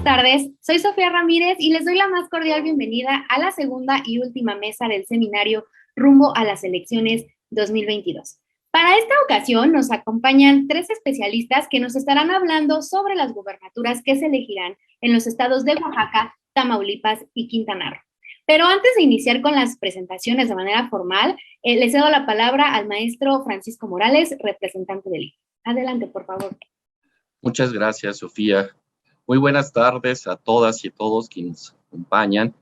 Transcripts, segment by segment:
tardes, soy Sofía Ramírez y les doy la más cordial bienvenida a la segunda y última mesa del seminario Rumbo a las Elecciones 2022. Para esta ocasión nos acompañan tres especialistas que nos estarán hablando sobre las gubernaturas que se elegirán en los estados de Oaxaca, Tamaulipas y Quintana Roo. Pero antes de iniciar con las presentaciones de manera formal, le cedo la palabra al maestro Francisco Morales, representante del INE. Adelante, por favor. Muchas gracias, Sofía. Muy buenas tardes a todas y a todos quienes nos acompañan.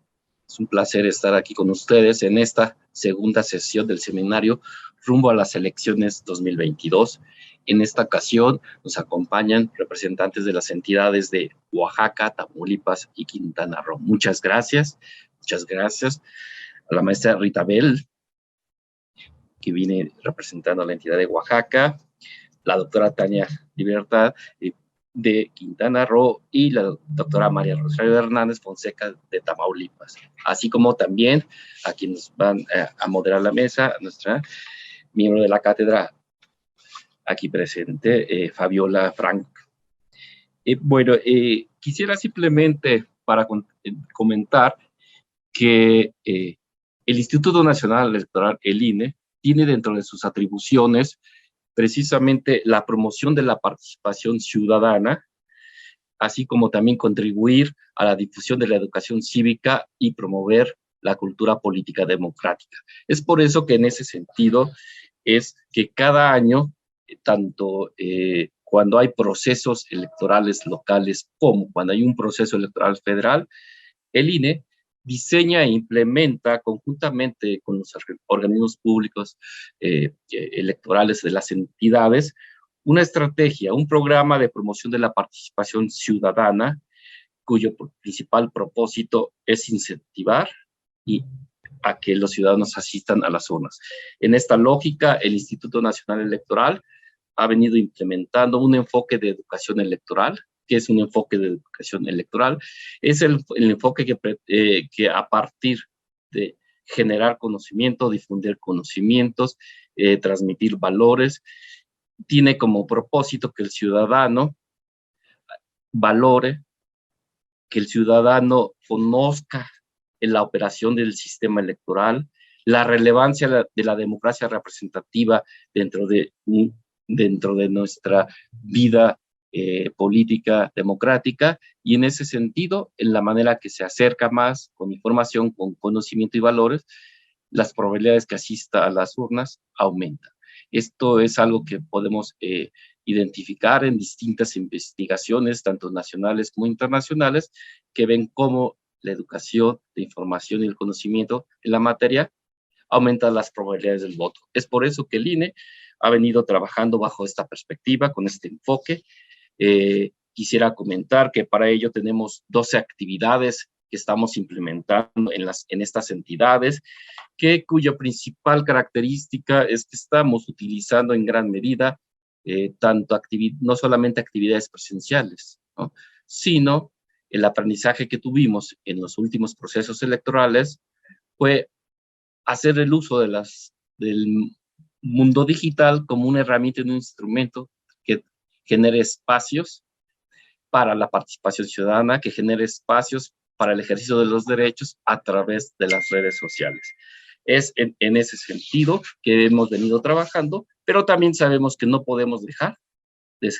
Es un placer estar aquí con ustedes en esta segunda sesión del seminario Rumbo a las Elecciones 2022. En esta ocasión nos acompañan representantes de las entidades de Oaxaca, Tamaulipas y Quintana Roo. Muchas gracias a la maestra Rita Bell, que viene representando a la entidad de Oaxaca, la doctora Tania Libertad de Quintana Roo y la doctora María Rosario Hernández Fonseca de Tamaulipas, así como también a quienes van a moderar la mesa, nuestra miembro de la cátedra aquí presente, Fabiola Frank. Quisiera simplemente para comentar que el Instituto Nacional Electoral, el INE, tiene dentro de sus atribuciones precisamente la promoción de la participación ciudadana, así como también contribuir a la difusión de la educación cívica y promover la cultura política democrática. Es por eso que en ese sentido es que cada año, tanto cuando hay procesos electorales locales como cuando hay un proceso electoral federal, el INE diseña e implementa conjuntamente con los organismos públicos electorales de las entidades una estrategia, un programa de promoción de la participación ciudadana, cuyo principal propósito es incentivar a que los ciudadanos asistan a las urnas. En esta lógica, el Instituto Nacional Electoral ha venido implementando un enfoque de educación electoral. ¿Qué es un enfoque de educación electoral? Es el enfoque que a partir de generar conocimiento, difundir conocimientos, transmitir valores, tiene como propósito que el ciudadano valore, que el ciudadano conozca en la operación del sistema electoral, la relevancia de la democracia representativa dentro de nuestra vida política democrática, y en ese sentido, en la manera que se acerca más con información, con conocimiento y valores, las probabilidades que asista a las urnas aumentan. Esto es algo que podemos identificar en distintas investigaciones, tanto nacionales como internacionales, que ven cómo la educación, la información y el conocimiento en la materia aumentan las probabilidades del voto. Es por eso que el INE ha venido trabajando bajo esta perspectiva, con este enfoque. Quisiera comentar que para ello tenemos 12 actividades que estamos implementando en estas entidades, cuya principal característica es que estamos utilizando en gran medida no solamente actividades presenciales, ¿no?, sino el aprendizaje que tuvimos en los últimos procesos electorales fue hacer el uso del mundo digital como una herramienta y un instrumento que genere espacios para la participación ciudadana, que genere espacios para el ejercicio de los derechos a través de las redes sociales. Es en ese sentido que hemos venido trabajando, pero también sabemos que no podemos dejar de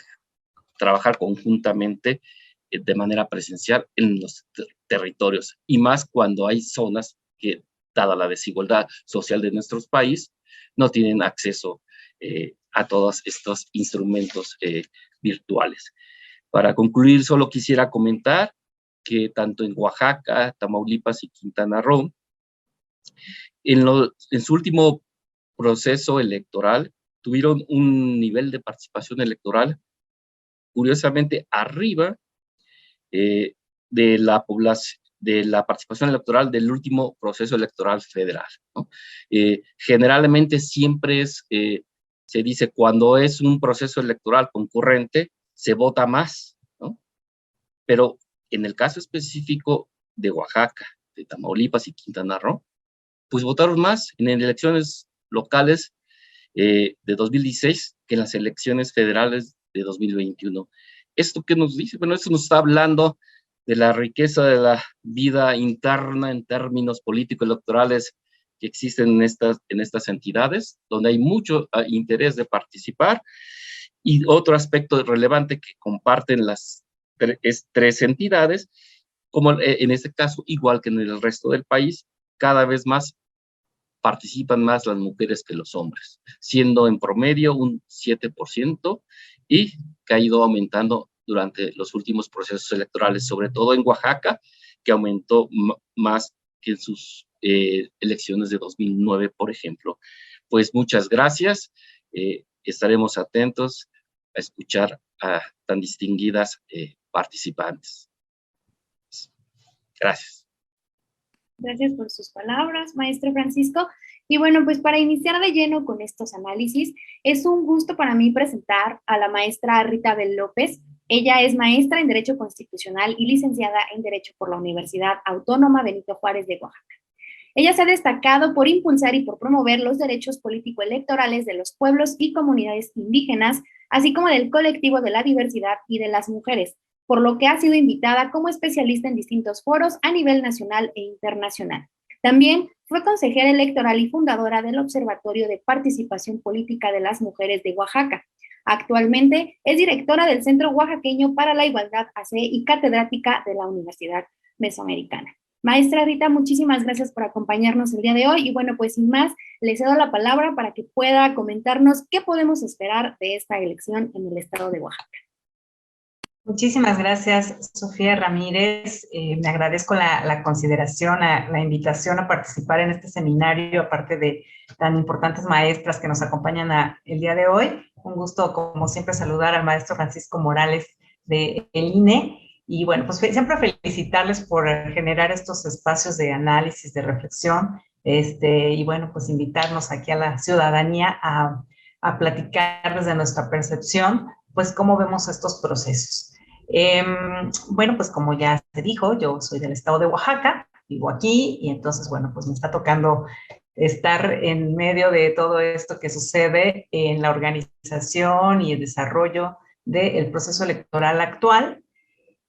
trabajar conjuntamente de manera presencial en los territorios, y más cuando hay zonas que, dada la desigualdad social de nuestro país, no tienen acceso a todos estos instrumentos virtuales. Para concluir, solo quisiera comentar que tanto en Oaxaca, Tamaulipas y Quintana Roo, en su último proceso electoral, tuvieron un nivel de participación electoral curiosamente arriba de la participación electoral del último proceso electoral federal, ¿no? Generalmente siempre se dice, cuando es un proceso electoral concurrente, se vota más, ¿no? Pero en el caso específico de Oaxaca, de Tamaulipas y Quintana Roo, pues votaron más en elecciones locales de 2016 que en las elecciones federales de 2021. ¿Esto qué nos dice? Bueno, esto nos está hablando de la riqueza de la vida interna en términos político-electorales que existen en estas entidades, donde hay mucho interés de participar. Y otro aspecto relevante que comparten las tres entidades, como en este caso, igual que en el resto del país, cada vez más participan más las mujeres que los hombres, siendo en promedio un 7% y que ha ido aumentando durante los últimos procesos electorales, sobre todo en Oaxaca, que aumentó más que en sus elecciones de 2009, por ejemplo. Pues muchas gracias. Estaremos atentos a escuchar a tan distinguidas participantes. Gracias. Gracias por sus palabras, maestro Francisco. Y bueno, pues para iniciar de lleno con estos análisis, es un gusto para mí presentar a la maestra Rita Bel López. Ella es maestra en Derecho Constitucional y licenciada en Derecho por la Universidad Autónoma Benito Juárez de Oaxaca. Ella se ha destacado por impulsar y por promover los derechos político-electorales de los pueblos y comunidades indígenas, así como del colectivo de la diversidad y de las mujeres, por lo que ha sido invitada como especialista en distintos foros a nivel nacional e internacional. También fue consejera electoral y fundadora del Observatorio de Participación Política de las Mujeres de Oaxaca. Actualmente es directora del Centro Oaxaqueño para la Igualdad AC y catedrática de la Universidad Mesoamericana. Maestra Rita, muchísimas gracias por acompañarnos el día de hoy y bueno, pues sin más, le cedo la palabra para que pueda comentarnos qué podemos esperar de esta elección en el estado de Oaxaca. Muchísimas gracias, Sofía Ramírez. Me agradezco la consideración, la invitación a participar en este seminario, aparte de tan importantes maestras que nos acompañan el día de hoy. Un gusto, como siempre, saludar al maestro Francisco Morales del INE. Y bueno, pues siempre felicitarles por generar estos espacios de análisis, de reflexión, y bueno, pues invitarnos aquí a la ciudadanía a platicar desde nuestra percepción, pues cómo vemos estos procesos. Bueno, pues como ya se dijo, yo soy del estado de Oaxaca, vivo aquí, y entonces, bueno, pues me está tocando estar en medio de todo esto que sucede en la organización y el desarrollo del proceso electoral actual.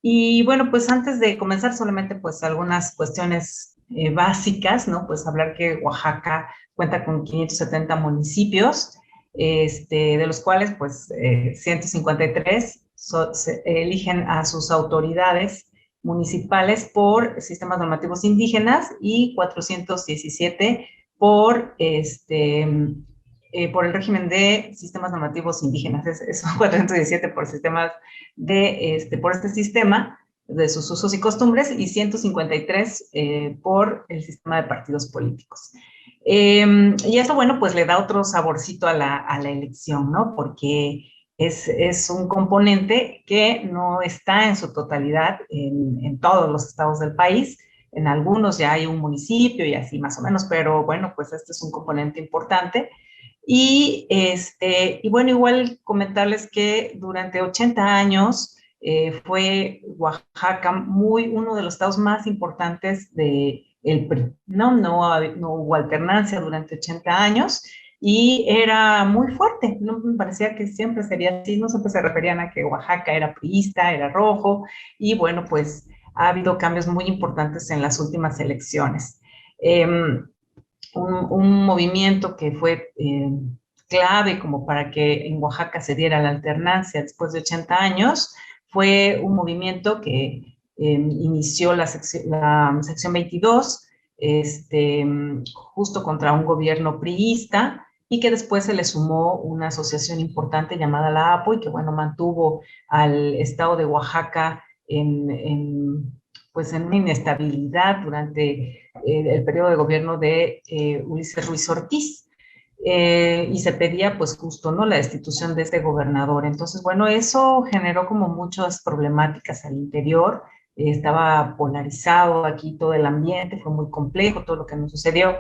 Y bueno, pues antes de comenzar solamente pues algunas cuestiones básicas, ¿no? Pues hablar que Oaxaca cuenta con 570 municipios, de los cuales pues 153 eligen a sus autoridades municipales por sistemas normativos indígenas y 417 por el régimen de sistemas normativos indígenas. Son 417 por sistemas por este sistema de sus usos y costumbres y 153 por el sistema de partidos políticos. Y eso, bueno, pues le da otro saborcito a la elección, ¿no? Porque es un componente que no está en su totalidad en todos los estados del país. En algunos ya hay un municipio y así más o menos, pero bueno, pues este es un componente importante. Y bueno, igual comentarles que durante 80 años fue Oaxaca uno de los estados más importantes del PRI. No hubo alternancia durante 80 años y era muy fuerte. No me parecía que siempre sería así, no siempre se referían a que Oaxaca era priista, era rojo, y bueno, pues ha habido cambios muy importantes en las últimas elecciones. Un movimiento que fue clave como para que en Oaxaca se diera la alternancia después de 80 años, fue un movimiento que inició la sección 22, justo contra un gobierno priista, y que después se le sumó una asociación importante llamada la APO, y que bueno, mantuvo al estado de Oaxaca pues en una inestabilidad durante el periodo de gobierno de Ulises Ruiz Ortiz, y se pedía pues justo, ¿no?, la destitución de este gobernador. Entonces, bueno, eso generó como muchas problemáticas al interior, estaba polarizado aquí todo el ambiente, fue muy complejo todo lo que nos sucedió,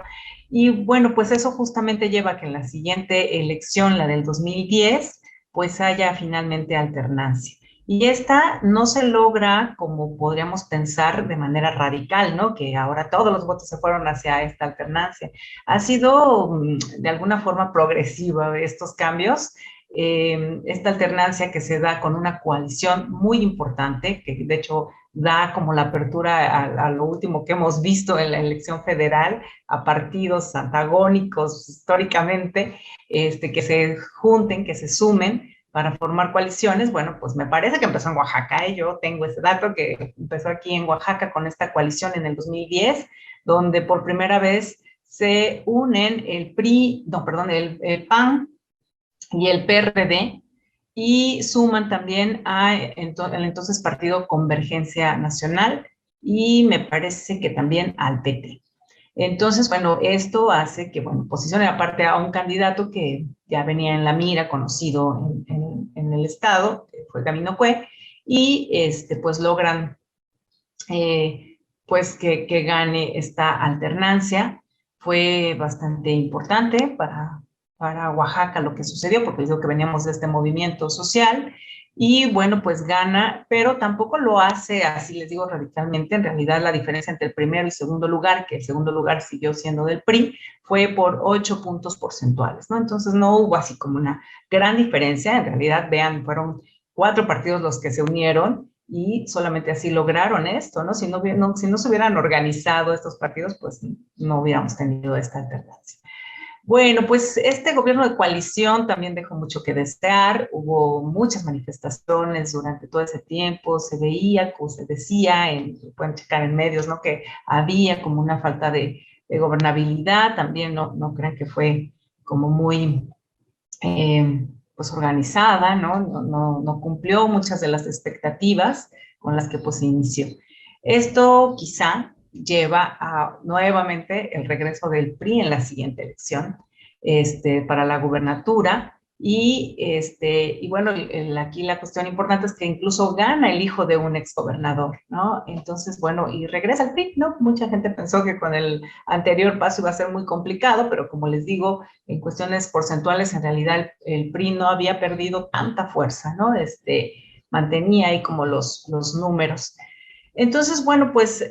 y bueno, pues eso justamente lleva a que en la siguiente elección, la del 2010, pues haya finalmente alternancia. Y esta no se logra como podríamos pensar de manera radical, ¿no? Que ahora todos los votos se fueron hacia esta alternancia. Ha sido de alguna forma progresiva estos cambios. Esta alternancia que se da con una coalición muy importante, que de hecho da como la apertura a lo último que hemos visto en la elección federal, a partidos antagónicos históricamente, que se junten, que se sumen para formar coaliciones. Bueno, pues me parece que empezó en Oaxaca, yo tengo ese dato que empezó aquí en Oaxaca con esta coalición en el 2010, donde por primera vez se unen el PRI, no, perdón, el PAN y el PRD, y suman también al entonces Partido Convergencia Nacional, y me parece que también al PT. Entonces, bueno, esto hace que, bueno, posicione aparte a un candidato que ya venía en la mira, conocido en el estado, que fue Gabino Cue, y pues logran pues que gane esta alternancia. Fue bastante importante para Oaxaca lo que sucedió, porque digo que veníamos de este movimiento social, y bueno, pues gana, pero tampoco lo hace así, les digo, radicalmente. En realidad la diferencia entre el primero y segundo lugar, que el segundo lugar siguió siendo del PRI, fue por 8 puntos porcentuales, ¿no? Entonces no hubo así como una gran diferencia. En realidad, vean, fueron 4 partidos los que se unieron, y solamente así lograron esto, ¿no? Si no se hubieran organizado estos partidos, pues no hubiéramos tenido esta alternancia. Bueno, pues este gobierno de coalición también dejó mucho que desear. Hubo muchas manifestaciones durante todo ese tiempo. Se veía, como se decía, pueden checar en medios, ¿no?, que había como una falta de gobernabilidad. También no crean que fue como muy pues organizada, ¿no? No cumplió muchas de las expectativas con las que pues se inició. Esto quizá lleva a nuevamente el regreso del PRI en la siguiente elección para la gubernatura. Y bueno, aquí la cuestión importante es que incluso gana el hijo de un exgobernador, ¿no? Entonces, bueno, y regresa al PRI, ¿no? Mucha gente pensó que con el anterior paso iba a ser muy complicado, pero como les digo, en cuestiones porcentuales, en realidad el PRI no había perdido tanta fuerza, ¿no? Mantenía ahí como los números. Entonces, bueno, pues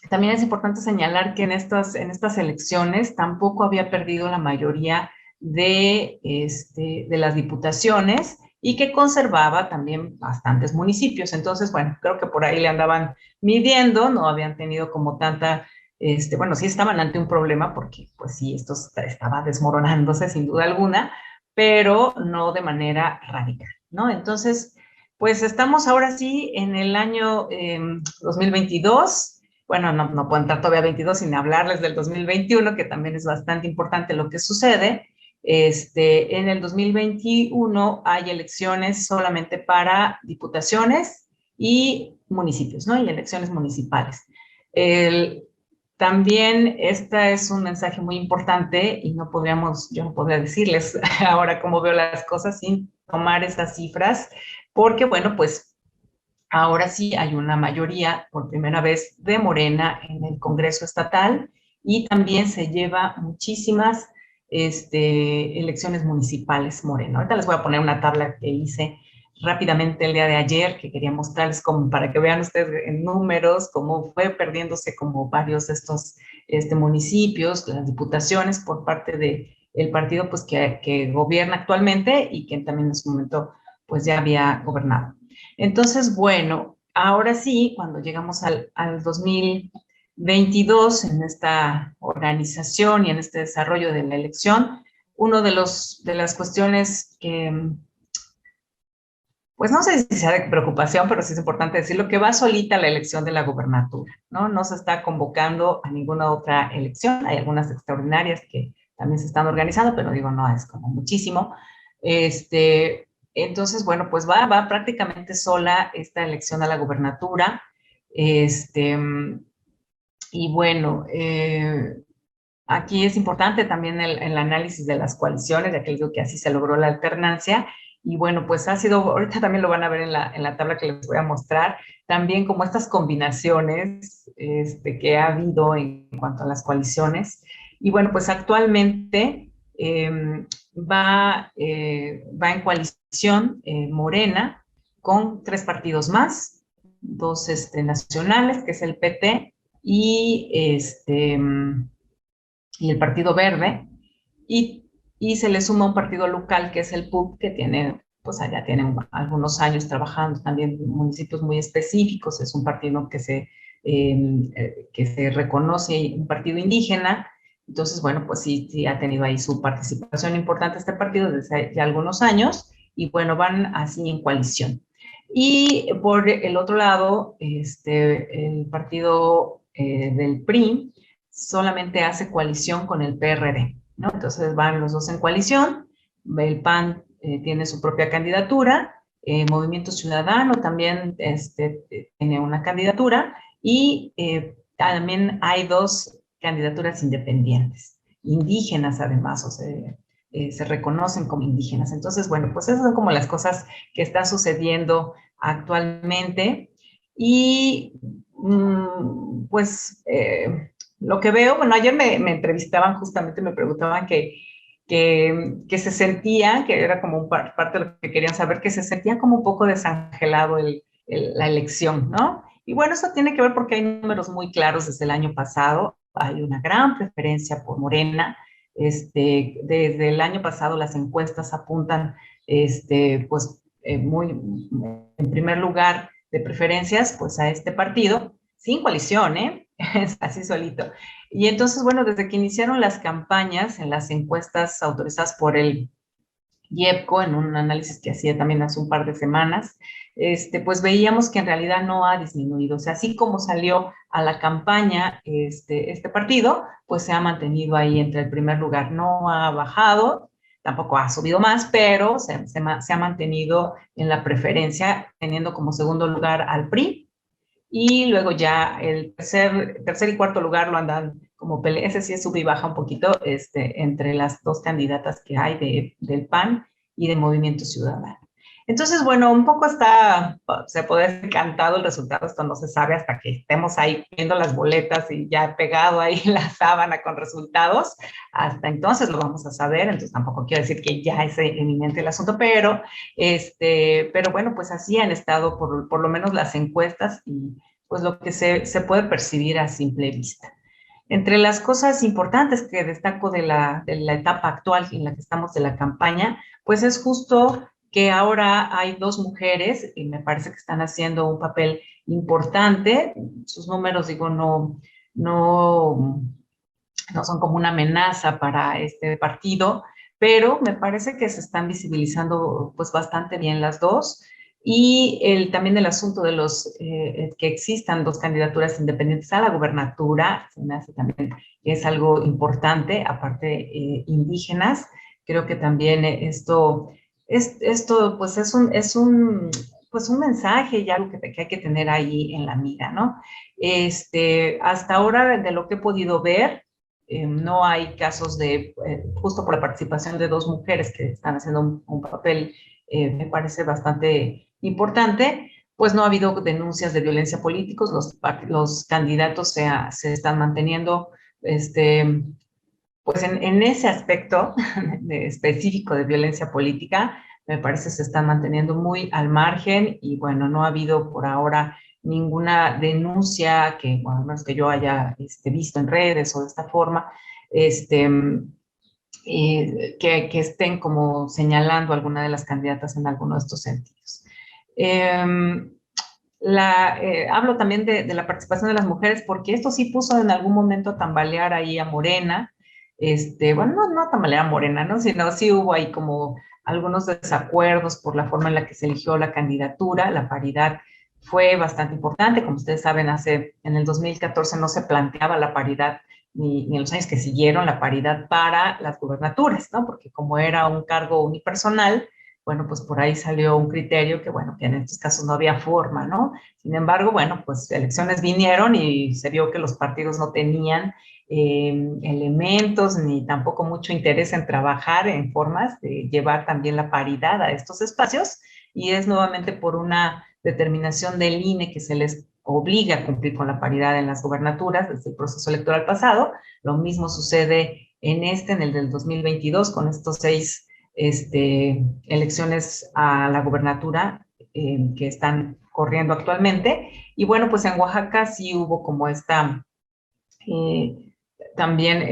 también es importante señalar que en estas elecciones tampoco había perdido la mayoría de las diputaciones, y que conservaba también bastantes municipios. Entonces, bueno, creo que por ahí le andaban midiendo, no habían tenido como tanta, bueno, sí estaban ante un problema, porque pues sí, esto estaba desmoronándose sin duda alguna, pero no de manera radical, ¿no? Entonces, pues estamos ahora sí en el año 2022. Bueno, no puedo entrar todavía a 22 sin hablarles del 2021, que también es bastante importante lo que sucede. En el 2021 hay elecciones solamente para diputaciones y municipios, ¿no? Y elecciones municipales. También este es un mensaje muy importante, y yo no podría decirles ahora cómo veo las cosas sin tomar esas cifras, porque bueno, pues ahora sí hay una mayoría por primera vez de Morena en el Congreso Estatal, y también se lleva muchísimas elecciones municipales Morena. Ahorita les voy a poner una tabla que hice rápidamente el día de ayer, que quería mostrarles como para que vean ustedes en números cómo fue perdiéndose como varios de estos municipios, las diputaciones, por parte del partido pues que gobierna actualmente, y que también en su momento pues ya había gobernado. Entonces, bueno, ahora sí, cuando llegamos al 2022, en esta organización y en este desarrollo de la elección, uno de las cuestiones que, pues no sé si sea de preocupación, pero sí es importante decirlo, que va solita la elección de la gubernatura, ¿no? No se está convocando a ninguna otra elección. Hay algunas extraordinarias que también se están organizando, pero digo, no es como muchísimo. Entonces, bueno, pues va prácticamente sola esta elección a la gubernatura. Y bueno, aquí es importante también el análisis de las coaliciones, ya que digo que así se logró la alternancia. Y bueno, pues ha sido, ahorita también lo van a ver en la tabla que les voy a mostrar, también como estas combinaciones que ha habido en cuanto a las coaliciones. Y bueno, pues actualmente va en coalición Morena con 3 partidos más, 2 nacionales, que es el PT y y el Partido Verde, y se le suma un partido local que es el PUC, que tiene pues allá tienen algunos años trabajando también en municipios muy específicos. Es un partido que se reconoce, un partido indígena. Entonces, bueno, pues sí ha tenido ahí su participación importante este partido desde ya algunos años, y bueno, van así en coalición. Y por el otro lado, el partido del PRI solamente hace coalición con el PRD, ¿no? Entonces van los dos en coalición. El PAN tiene su propia candidatura, Movimiento Ciudadano también tiene una candidatura, y también hay dos candidaturas independientes, indígenas además, o sea, se reconocen como indígenas. Entonces, bueno, pues esas son como las cosas que están sucediendo actualmente. Y pues lo que veo, bueno, ayer me entrevistaban justamente, me preguntaban que se sentía, que era como parte de lo que querían saber, que se sentía como un poco desangelado la elección, ¿no? Y bueno, eso tiene que ver porque hay números muy claros desde el año pasado. Hay una gran preferencia por Morena. Desde el año pasado las encuestas apuntan, pues, en primer lugar de preferencias, pues a este partido, sin coalición, ¿eh? Así solito. Y entonces, bueno, desde que iniciaron las campañas en las encuestas autorizadas por el IEPCO, en un análisis que hacía también hace un par de semanas, pues veíamos que en realidad no ha disminuido. O sea, así como salió a la campaña este partido, pues se ha mantenido ahí entre el primer lugar. No ha bajado, tampoco ha subido más, pero se ha mantenido en la preferencia, teniendo como segundo lugar al PRI, y luego ya el tercer y cuarto lugar lo andan como pelea. Ese sí es sube y baja un poquito entre las dos candidatas que hay del PAN y de Movimiento Ciudadano. Entonces, bueno, un poco se puede haber cantado el resultado. Esto no se sabe hasta que estemos ahí viendo las boletas y ya pegado ahí la sábana con resultados. Hasta entonces lo vamos a saber. Entonces tampoco quiero decir que ya es eminente el asunto, pero bueno, pues así han estado por lo menos las encuestas, y pues lo que se puede percibir a simple vista. Entre las cosas importantes que destaco de la etapa actual en la que estamos de la campaña, pues es justo que ahora hay dos mujeres y me parece que están haciendo un papel importante. Sus números, digo, no son como una amenaza para este partido, pero me parece que se están visibilizando pues bastante bien las dos. Y también el asunto de que existan dos candidaturas independientes a la gubernatura, se me hace también que es algo importante, aparte indígenas. Creo que también esto pues pues un mensaje y algo que hay que tener ahí en la mira, ¿no? Hasta ahora, de lo que he podido ver, no hay casos justo por la participación de dos mujeres que están haciendo un papel, me parece bastante importante, pues no ha habido denuncias de violencia política. Los candidatos se están manteniendo, pues en ese aspecto específico de violencia política, me parece se están manteniendo muy al margen. Y bueno, no ha habido por ahora ninguna denuncia que, bueno, al menos que yo haya visto en redes o de esta forma, que estén como señalando alguna de las candidatas en alguno de estos sentidos. Hablo también de la participación de las mujeres, porque esto sí puso en algún momento a tambalear ahí a Morena. Bueno, no a tambalear a Morena, ¿no? Sino sí hubo ahí como algunos desacuerdos por la forma en la que se eligió la candidatura. La paridad fue bastante importante. Como ustedes saben, en el 2014 no se planteaba la paridad, ni en los años que siguieron, la paridad para las gubernaturas, ¿no? Porque como era un cargo unipersonal, bueno, pues por ahí salió un criterio que, bueno, que en estos casos no había forma, ¿no? Sin embargo, bueno, pues elecciones vinieron y se vio que los partidos no tenían elementos ni tampoco mucho interés en trabajar en formas de llevar también la paridad a estos espacios, y es nuevamente por una determinación del INE que se les obliga a cumplir con la paridad en las gubernaturas desde el proceso electoral pasado. Lo mismo sucede en el del 2022, con estos 6 elecciones a la gubernatura que están corriendo actualmente. Y bueno, pues en Oaxaca sí hubo como también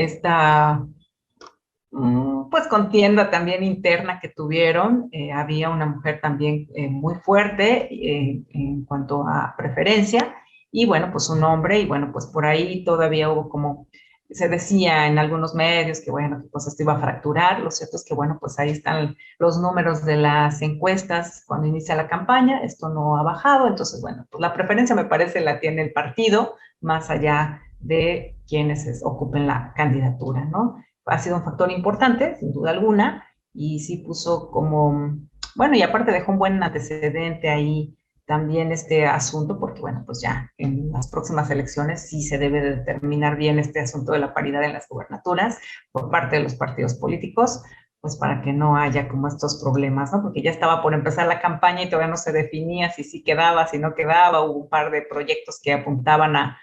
pues contienda también interna que tuvieron. Había una mujer también muy fuerte en cuanto a preferencia, y bueno, pues un hombre, y bueno, pues por ahí todavía hubo como, se decía en algunos medios que bueno, que pues esto iba a fracturar. Lo cierto es que bueno, pues ahí están los números de las encuestas cuando inicia la campaña, esto no ha bajado. Entonces bueno, pues la preferencia me parece la tiene el partido, más allá de quienes ocupen la candidatura, ¿no? Ha sido un factor importante, sin duda alguna, y sí puso como, bueno, y aparte dejó un buen antecedente ahí también este asunto, porque bueno, pues ya en las próximas elecciones sí se debe de determinar bien este asunto de la paridad en las gubernaturas por parte de los partidos políticos, pues para que no haya como estos problemas, ¿no? Porque ya estaba por empezar la campaña y todavía no se definía si sí quedaba, si no quedaba. Hubo un par de proyectos que apuntaban a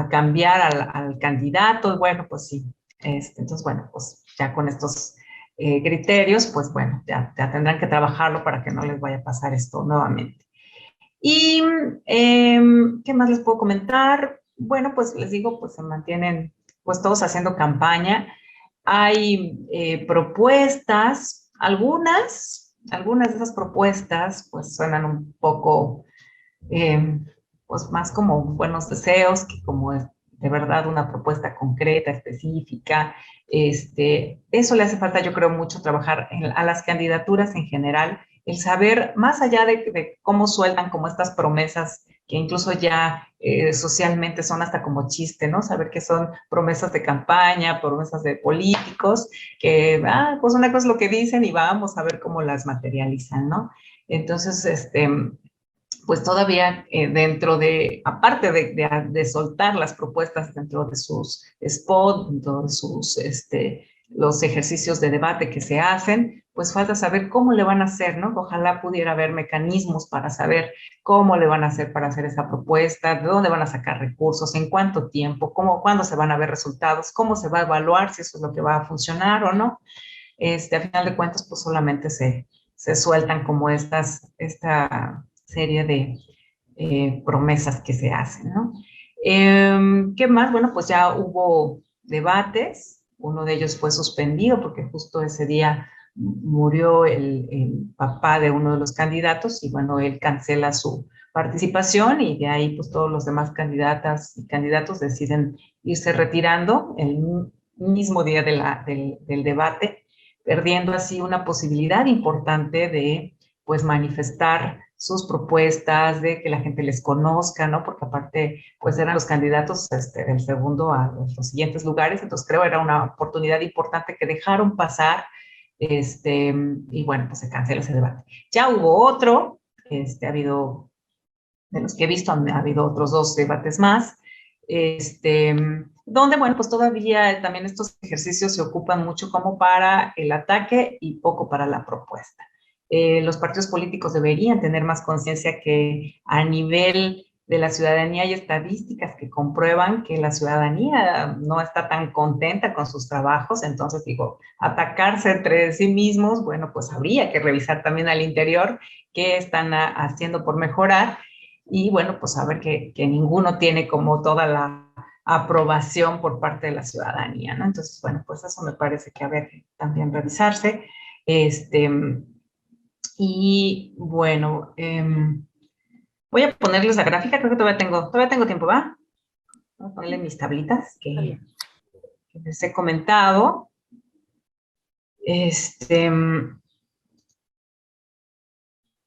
cambiar al candidato, y bueno, pues sí. Entonces, bueno, pues ya con estos criterios, pues bueno, ya tendrán que trabajarlo para que no les vaya a pasar esto nuevamente. Y, ¿qué más les puedo comentar? Bueno, pues les digo, pues se mantienen pues todos haciendo campaña. Hay propuestas, algunas de esas propuestas pues suenan un poco pues más como buenos deseos que como de verdad una propuesta concreta, específica. Eso le hace falta, yo creo, mucho trabajar a las candidaturas en general, el saber, más allá de cómo sueltan como estas promesas que incluso ya socialmente son hasta como chiste, ¿no? Saber que son promesas de campaña, promesas de políticos, que, pues una cosa es lo que dicen y vamos a ver cómo las materializan, ¿no? Entonces, pues todavía dentro de, aparte de soltar las propuestas dentro de sus spots, dentro de sus, los ejercicios de debate que se hacen, pues falta saber cómo le van a hacer, ¿no? Ojalá pudiera haber mecanismos para saber cómo le van a hacer para hacer esa propuesta, de dónde van a sacar recursos, en cuánto tiempo, cuándo se van a ver resultados, cómo se va a evaluar si eso es lo que va a funcionar o no. A final de cuentas, pues solamente se sueltan como esta serie de promesas que se hacen, ¿no? ¿Qué más? Bueno, pues ya hubo debates. Uno de ellos fue suspendido porque justo ese día murió el papá de uno de los candidatos, y bueno, él cancela su participación, y de ahí pues todos los demás candidatas y candidatos deciden irse retirando el mismo día del debate, perdiendo así una posibilidad importante de pues manifestar sus propuestas, de que la gente les conozca, ¿no? Porque aparte, pues eran los candidatos del segundo a los siguientes lugares. Entonces creo era una oportunidad importante que dejaron pasar, y bueno, pues se cancela ese debate. Ya hubo otro, ha habido, de los que he visto, ha habido otros 2 debates más, donde, bueno, pues todavía también estos ejercicios se ocupan mucho como para el ataque y poco para la propuesta. Los partidos políticos deberían tener más conciencia que a nivel de la ciudadanía hay estadísticas que comprueban que la ciudadanía no está tan contenta con sus trabajos. Entonces digo, atacarse entre sí mismos, bueno, pues habría que revisar también al interior qué están haciendo por mejorar, y bueno, pues saber que ninguno tiene como toda la aprobación por parte de la ciudadanía, ¿no? Entonces, bueno, pues eso me parece que habría que también revisarse. Y bueno, voy a ponerles la gráfica, creo que todavía tengo tiempo, ¿va? Voy a ponerle mis tablitas que les he comentado.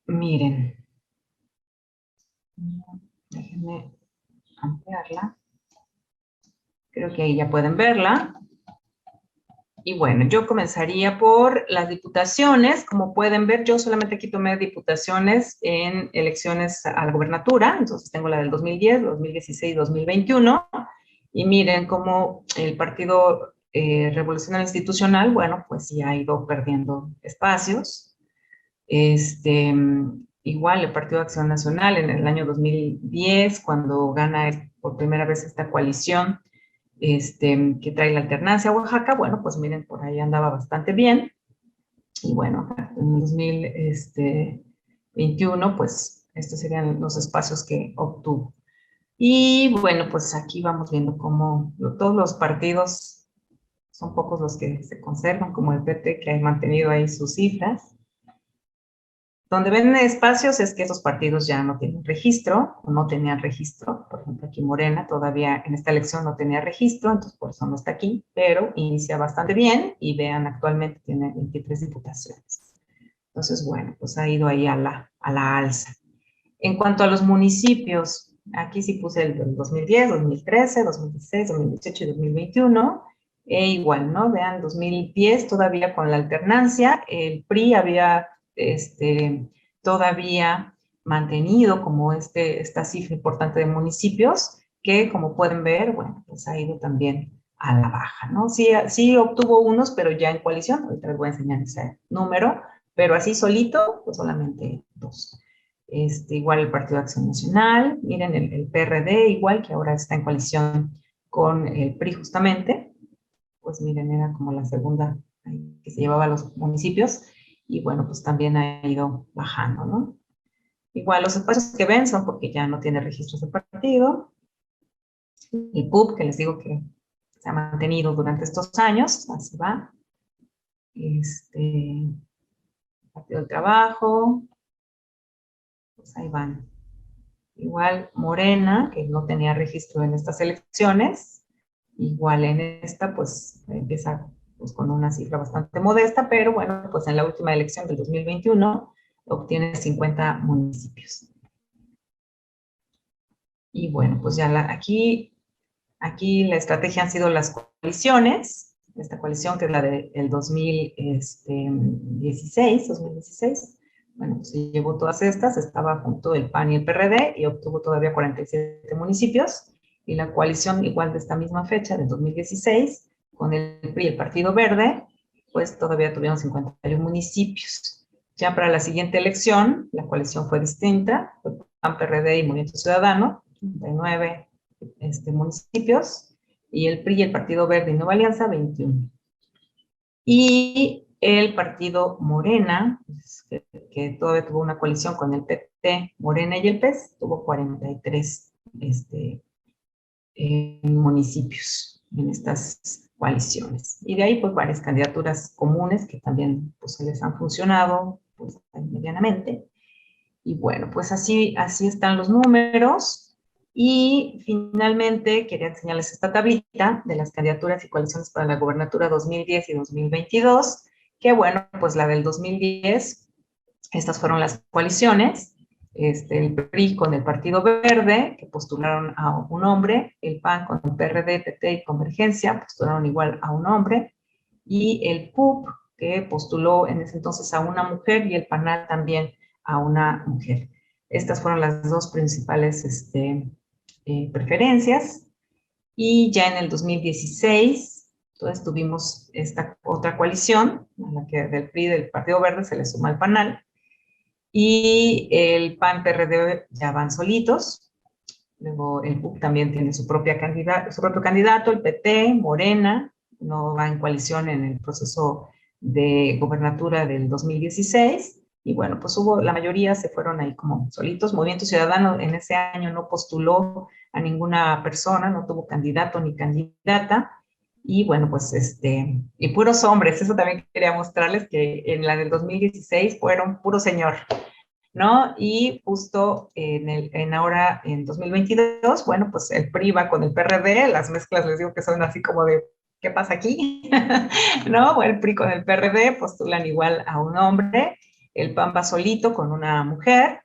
Miren, déjenme ampliarla. Creo que ahí ya pueden verla. Y bueno, yo comenzaría por las diputaciones. Como pueden ver, yo solamente aquí tomé diputaciones en elecciones a la gobernatura. Entonces tengo la del 2010, 2016, 2021. Y miren cómo el Partido Revolucionario Institucional, bueno, pues sí ha ido perdiendo espacios. Igual el Partido de Acción Nacional en el año 2010, cuando gana por primera vez esta coalición, que trae la alternancia a Oaxaca, bueno, pues miren, por ahí andaba bastante bien. Y bueno, en 2021, pues estos serían los espacios que obtuvo. Y bueno, pues aquí vamos viendo cómo todos los partidos son pocos los que se conservan, como el PT, que ha mantenido ahí sus cifras. Donde ven espacios es que esos partidos ya no tienen registro, o no tenían registro. Por ejemplo, aquí Morena todavía en esta elección no tenía registro, entonces por eso no está aquí, pero inicia bastante bien, y vean, actualmente tiene 23 diputaciones. Entonces, bueno, pues ha ido ahí a la alza. En cuanto a los municipios, aquí sí puse el 2010, 2013, 2016, 2018 y 2021. Igual, ¿no? Vean, 2010 todavía con la alternancia, el PRI había todavía mantenido como esta cifra importante de municipios, que como pueden ver, bueno, pues ha ido también a la baja, ¿no? Sí, sí obtuvo unos, pero ya en coalición. Ahorita les voy a enseñar ese número, pero así solito, pues solamente 2. Igual el Partido de Acción Nacional, miren el PRD, igual que ahora está en coalición con el PRI justamente, pues miren, era como la segunda que se llevaba a los municipios, y bueno, pues también ha ido bajando, ¿no? Igual los espacios que ven son porque ya no tiene registros de partido. El PUB, que les digo que se ha mantenido durante estos años, así va. Partido del Trabajo, pues ahí van. Igual Morena, que no tenía registro en estas elecciones, igual en esta, pues empieza pues, con una cifra bastante modesta, pero bueno, pues en la última elección del 2021 obtiene 50 municipios. Y bueno, pues ya aquí la estrategia han sido las coaliciones, esta coalición que es la del 2016, bueno, pues se llevó todas estas, estaba junto el PAN y el PRD, y obtuvo todavía 47 municipios, y la coalición igual de esta misma fecha, del 2016, con el PRI y el Partido Verde, pues todavía tuvieron 51 municipios. Ya para la siguiente elección, la coalición fue distinta, fue PAN, PRD y Movimiento Ciudadano, 39 municipios, y el PRI y el Partido Verde y Nueva Alianza, 21. Y el partido Morena, pues, que todavía tuvo una coalición con el PT, Morena y el PES, tuvo 43 municipios en estas coaliciones. Y de ahí, pues, varias candidaturas comunes que también pues, se les han funcionado pues, medianamente. Y bueno, pues así están los números. Y finalmente quería enseñarles esta tablita de las candidaturas y coaliciones para la gobernatura 2010 y 2022, que bueno, pues la del 2010, estas fueron las coaliciones, el PRI con el Partido Verde, que postularon a un hombre, el PAN con el PRD, PT y Convergencia, postularon igual a un hombre, y el PUB, que postuló en ese entonces a una mujer, y el PANAL también a una mujer. Estas fueron las dos principales preferencias. Y ya en el 2016, entonces tuvimos esta otra coalición, a la que del PRI, del Partido Verde, se le suma el PANAL, y el PAN-PRD ya van solitos. Luego el PUB también tiene su propio candidato, el PT, Morena, no va en coalición en el proceso de gobernatura del 2016, y bueno, pues la mayoría se fueron ahí como solitos. Movimiento Ciudadano en ese año no postuló a ninguna persona, no tuvo candidato ni candidata, y bueno, pues y puros hombres, eso también quería mostrarles, que en la del 2016 fueron puro señor, ¿no? Y justo ahora en 2022, bueno, pues el PRI va con el PRD, las mezclas les digo que son así como de, ¿qué pasa aquí? ¿No? El PRI con el PRD postulan igual a un hombre, el PAN va solito con una mujer,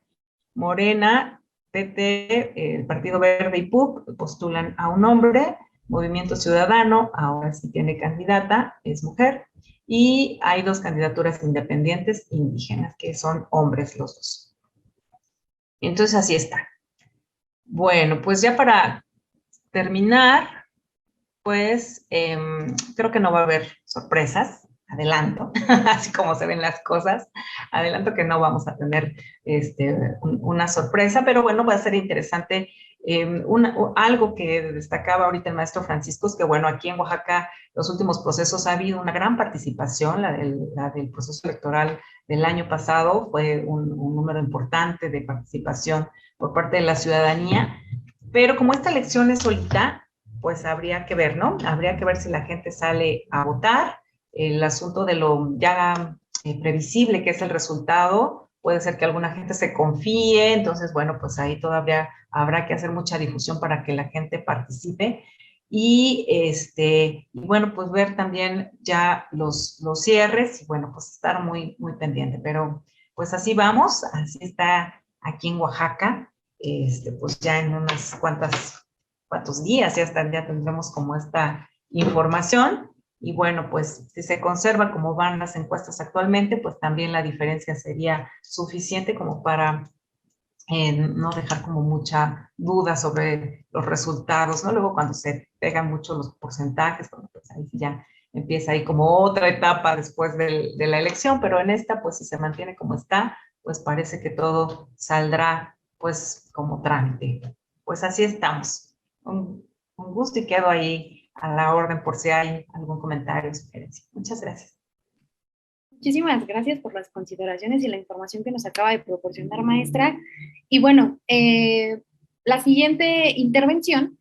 Morena, PT, el Partido Verde y PUB postulan a un hombre, Movimiento Ciudadano, ahora sí tiene candidata, es mujer, y hay dos candidaturas independientes indígenas, que son hombres los dos. Entonces, así está. Bueno, pues ya para terminar, pues creo que no va a haber sorpresas, adelanto, así como se ven las cosas, adelanto que no vamos a tener una sorpresa, pero bueno, va a ser interesante. Algo que destacaba ahorita el maestro Francisco es que, bueno, aquí en Oaxaca los últimos procesos ha habido una gran participación, la del proceso electoral del año pasado fue un número importante de participación por parte de la ciudadanía, pero como esta elección es solita, pues habría que ver, ¿no? Habría que ver si la gente sale a votar. El asunto de lo ya previsible que es el resultado, puede ser que alguna gente se confíe, entonces, bueno, pues ahí todavía habrá que hacer mucha difusión para que la gente participe. Y bueno, pues ver también ya los cierres y bueno, pues estar muy pendiente. Pero pues así vamos, así está aquí en Oaxaca. Pues ya en unas cuantos días ya tendremos como esta información. Y bueno, pues si se conserva como van las encuestas actualmente, pues también la diferencia sería suficiente como para no dejar como mucha duda sobre los resultados, ¿no? Luego cuando se pegan mucho los porcentajes, bueno, pues ahí ya empieza ahí como otra etapa después de la elección, pero en esta, pues si se mantiene como está, pues parece que todo saldrá pues como trámite. Pues así estamos. Un gusto y quedo ahí a la orden por si hay algún comentario o sugerencia. Muchas gracias. Muchísimas gracias por las consideraciones y la información que nos acaba de proporcionar, maestra. Y bueno, la siguiente intervención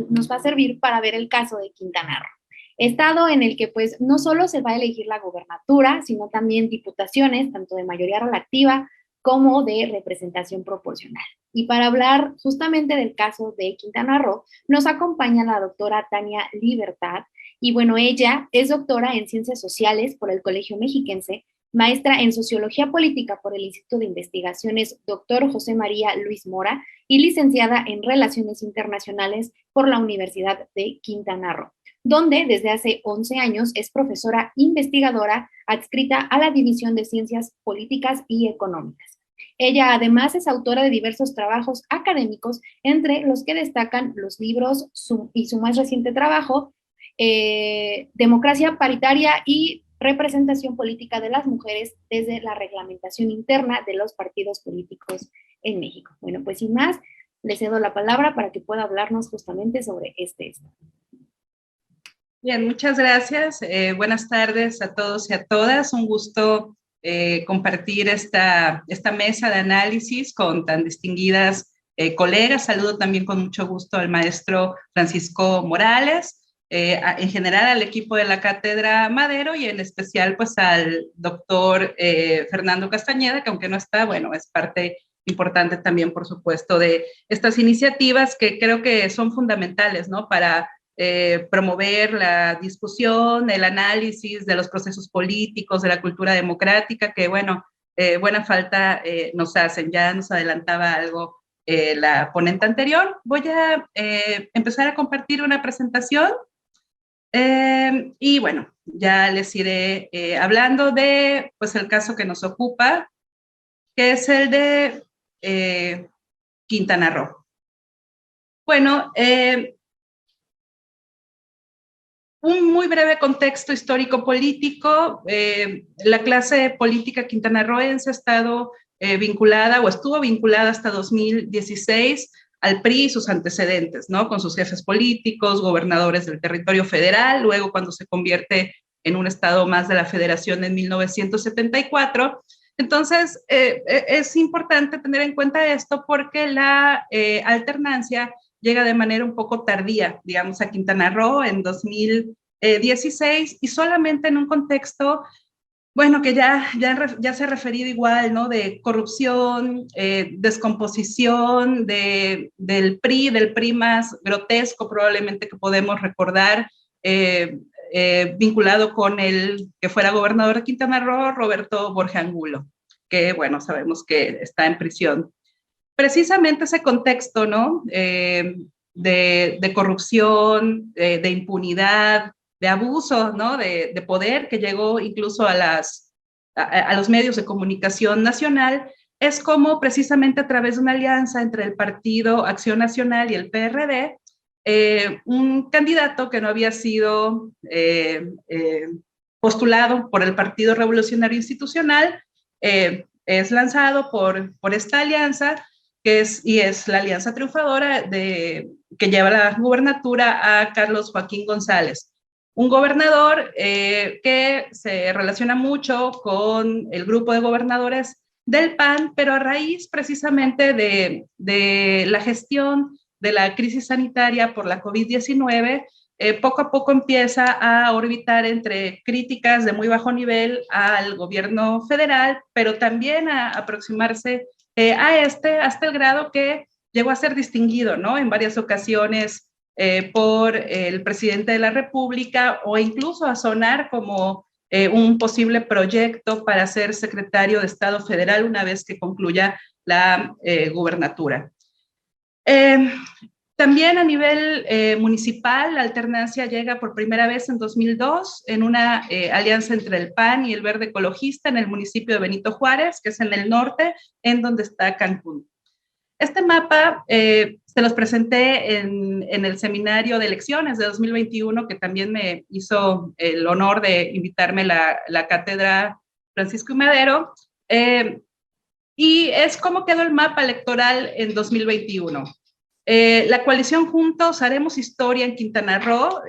nos va a servir para ver el caso de Quintana Roo, estado en el que pues no solo se va a elegir la gobernatura, sino también diputaciones, tanto de mayoría relativa como de representación proporcional. Y para hablar justamente del caso de Quintana Roo, nos acompaña la doctora Tania Libertad. Y bueno, ella es doctora en Ciencias Sociales por el Colegio Mexiquense, maestra en Sociología Política por el Instituto de Investigaciones Dr. José María Luis Mora y licenciada en Relaciones Internacionales por la Universidad de Quintana Roo, donde desde hace 11 años es profesora investigadora adscrita a la División de Ciencias Políticas y Económicas. Ella además es autora de diversos trabajos académicos, entre los que destacan los libros y su más reciente trabajo, Democracia Paritaria y Representación Política de las Mujeres desde la reglamentación interna de los partidos políticos en México. Bueno, pues sin más, le cedo la palabra para que pueda hablarnos justamente sobre este estado. Bien, muchas gracias. Buenas tardes a todos y a todas. Un gusto compartir esta mesa de análisis con tan distinguidas colegas. Saludo también con mucho gusto al maestro Francisco Morales, en general al equipo de la Cátedra Madero y en especial pues al doctor Fernando Castañeda, que aunque no está, bueno, es parte importante también, por supuesto, de estas iniciativas que creo que son fundamentales, ¿no? Para promover la discusión, el análisis de los procesos políticos, de la cultura democrática, que bueno, buena falta nos hacen. Ya nos adelantaba algo la ponente anterior. Voy a empezar a compartir una presentación y bueno, ya les iré hablando de pues el caso que nos ocupa, que es el de Quintana Roo. Bueno, un muy breve contexto histórico-político. La clase política quintanarroense ha estado vinculada o estuvo vinculada hasta 2016 al PRI y sus antecedentes, ¿no? Con sus jefes políticos, gobernadores del territorio federal, luego cuando se convierte en un estado más de la federación en 1974. Entonces, es importante tener en cuenta esto porque la alternancia llega de manera un poco tardía, digamos, a Quintana Roo en 2016 y solamente en un contexto, bueno, que ya se ha referido igual, ¿no? De corrupción, descomposición del PRI más grotesco probablemente que podemos recordar, vinculado con el que fuera gobernador de Quintana Roo, Roberto Borge Angulo, que, bueno, sabemos que está en prisión. Precisamente ese contexto, ¿no? De corrupción, de impunidad, de abuso, ¿no? De poder que llegó incluso a los medios de comunicación nacional, es como precisamente a través de una alianza entre el Partido Acción Nacional y el PRD, un candidato que no había sido postulado por el Partido Revolucionario Institucional, es lanzado por esta alianza, y es la alianza triunfadora que lleva la gubernatura a Carlos Joaquín González, un gobernador que se relaciona mucho con el grupo de gobernadores del PAN, pero a raíz precisamente de la gestión de la crisis sanitaria por la COVID-19, poco a poco empieza a orbitar entre críticas de muy bajo nivel al gobierno federal, pero también a aproximarse hasta el grado que llegó a ser distinguido, ¿no? En varias ocasiones por el presidente de la República, o incluso a sonar como un posible proyecto para ser secretario de Estado federal una vez que concluya la gubernatura. También a nivel municipal, la alternancia llega por primera vez en 2002 en una alianza entre el PAN y el Verde Ecologista en el municipio de Benito Juárez, que es en el norte, en donde está Cancún. Este mapa se los presenté en el seminario de elecciones de 2021, que también me hizo el honor de invitarme la cátedra Francisco I. Madero, y es cómo quedó el mapa electoral en 2021. La coalición Juntos Haremos Historia en Quintana Roo,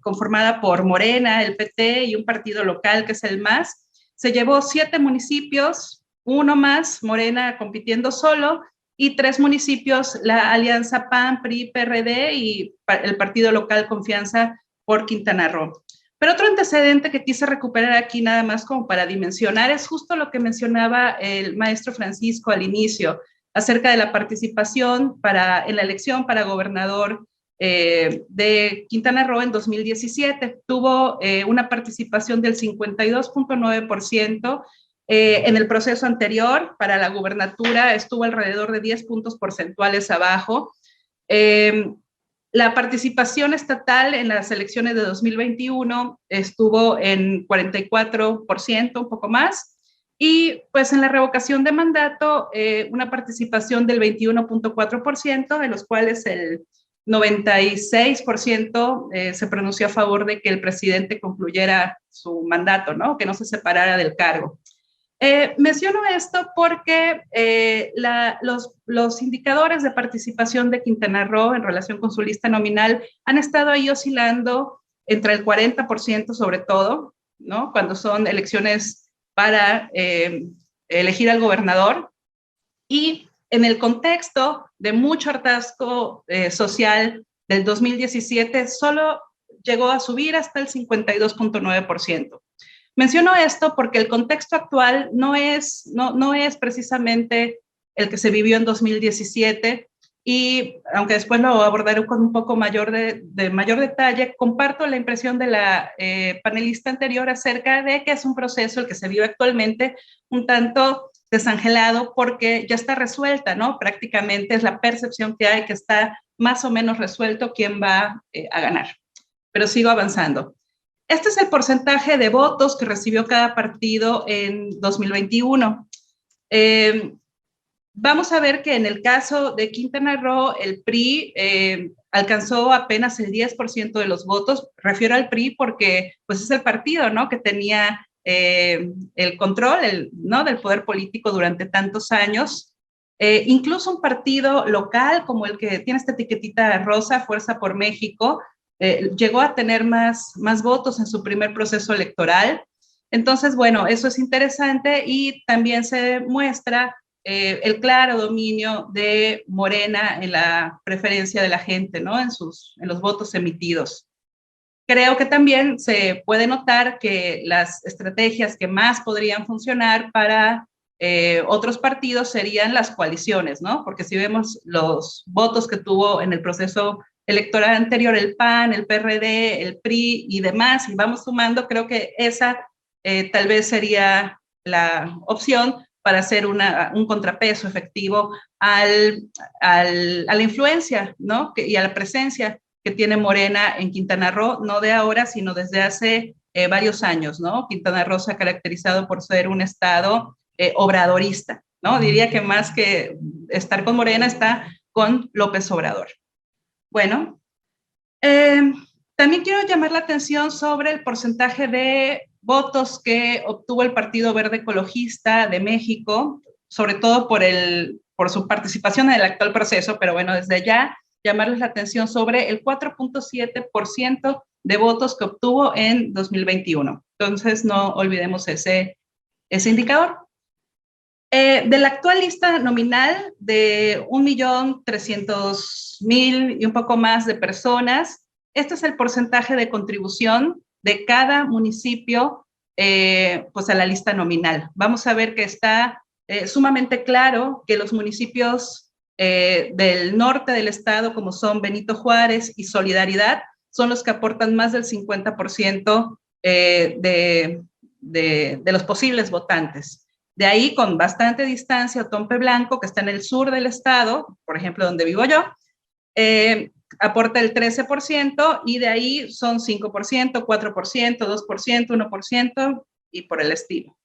conformada por Morena, el PT y un partido local que es el MAS, se llevó 7 municipios, 1 más, Morena compitiendo solo, y 3 municipios, la alianza PAN, PRI, PRD y el partido local Confianza por Quintana Roo. Pero otro antecedente que quise recuperar aquí nada más como para dimensionar es justo lo que mencionaba el maestro Francisco al inicio, acerca de la participación en la elección para gobernador de Quintana Roo en 2017. Tuvo una participación del 52.9%. En el proceso anterior, para la gubernatura, estuvo alrededor de 10 puntos porcentuales abajo. La participación estatal en las elecciones de 2021 estuvo en 44%, un poco más. Y pues en la revocación de mandato, una participación del 21.4%, de los cuales el 96% se pronunció a favor de que el presidente concluyera su mandato, ¿no? Que no se separara del cargo. Menciono esto porque los indicadores de participación de Quintana Roo en relación con su lista nominal han estado ahí oscilando entre el 40% sobre todo, ¿no? Cuando son elecciones para elegir al gobernador, y en el contexto de mucho hartazgo social del 2017 solo llegó a subir hasta el 52.9%. Menciono esto porque el contexto actual no es precisamente el que se vivió en 2017, y aunque después lo abordaré con un poco mayor detalle, comparto la impresión de la panelista anterior acerca de que es un proceso el que se vive actualmente un tanto desangelado porque ya está resuelta, ¿no? Prácticamente es la percepción que hay, que está más o menos resuelto quién va a ganar. Pero sigo avanzando. Este es el porcentaje de votos que recibió cada partido en 2021. Vamos a ver que en el caso de Quintana Roo, el PRI alcanzó apenas el 10% de los votos. Refiero al PRI porque pues, es el partido, ¿no? Que tenía el control, ¿no? Del poder político durante tantos años. Incluso un partido local como el que tiene esta etiquetita rosa, Fuerza por México, llegó a tener más votos en su primer proceso electoral. Entonces, bueno, eso es interesante, y también se muestra el claro dominio de Morena en la preferencia de la gente, ¿no? En los votos emitidos. Creo que también se puede notar que las estrategias que más podrían funcionar para otros partidos serían las coaliciones, ¿no? Porque si vemos los votos que tuvo en el proceso electoral anterior el PAN, el PRD, el PRI y demás, y vamos sumando, creo que esa tal vez sería la opción para hacer un contrapeso efectivo a la influencia, ¿no? Y a la presencia que tiene Morena en Quintana Roo, no de ahora, sino desde hace varios años, ¿no? Quintana Roo se ha caracterizado por ser un estado obradorista, ¿no? Diría que más que estar con Morena, está con López Obrador. Bueno, también quiero llamar la atención sobre el porcentaje de votos que obtuvo el Partido Verde Ecologista de México, sobre todo por su participación en el actual proceso, pero bueno, desde ya llamarles la atención sobre el 4.7% de votos que obtuvo en 2021. Entonces, no olvidemos ese indicador. De la actual lista nominal de 1.300.000 y un poco más de personas, este es el porcentaje de contribución de cada municipio pues a la lista nominal. Vamos a ver que está sumamente claro que los municipios del norte del estado, como son Benito Juárez y Solidaridad, son los que aportan más del 50% de los posibles votantes. De ahí, con bastante distancia, Otompe Blanco, que está en el sur del estado, por ejemplo, donde vivo yo, aporta el 13%, y de ahí son 5%, 4%, 2%, 1% y por el estilo.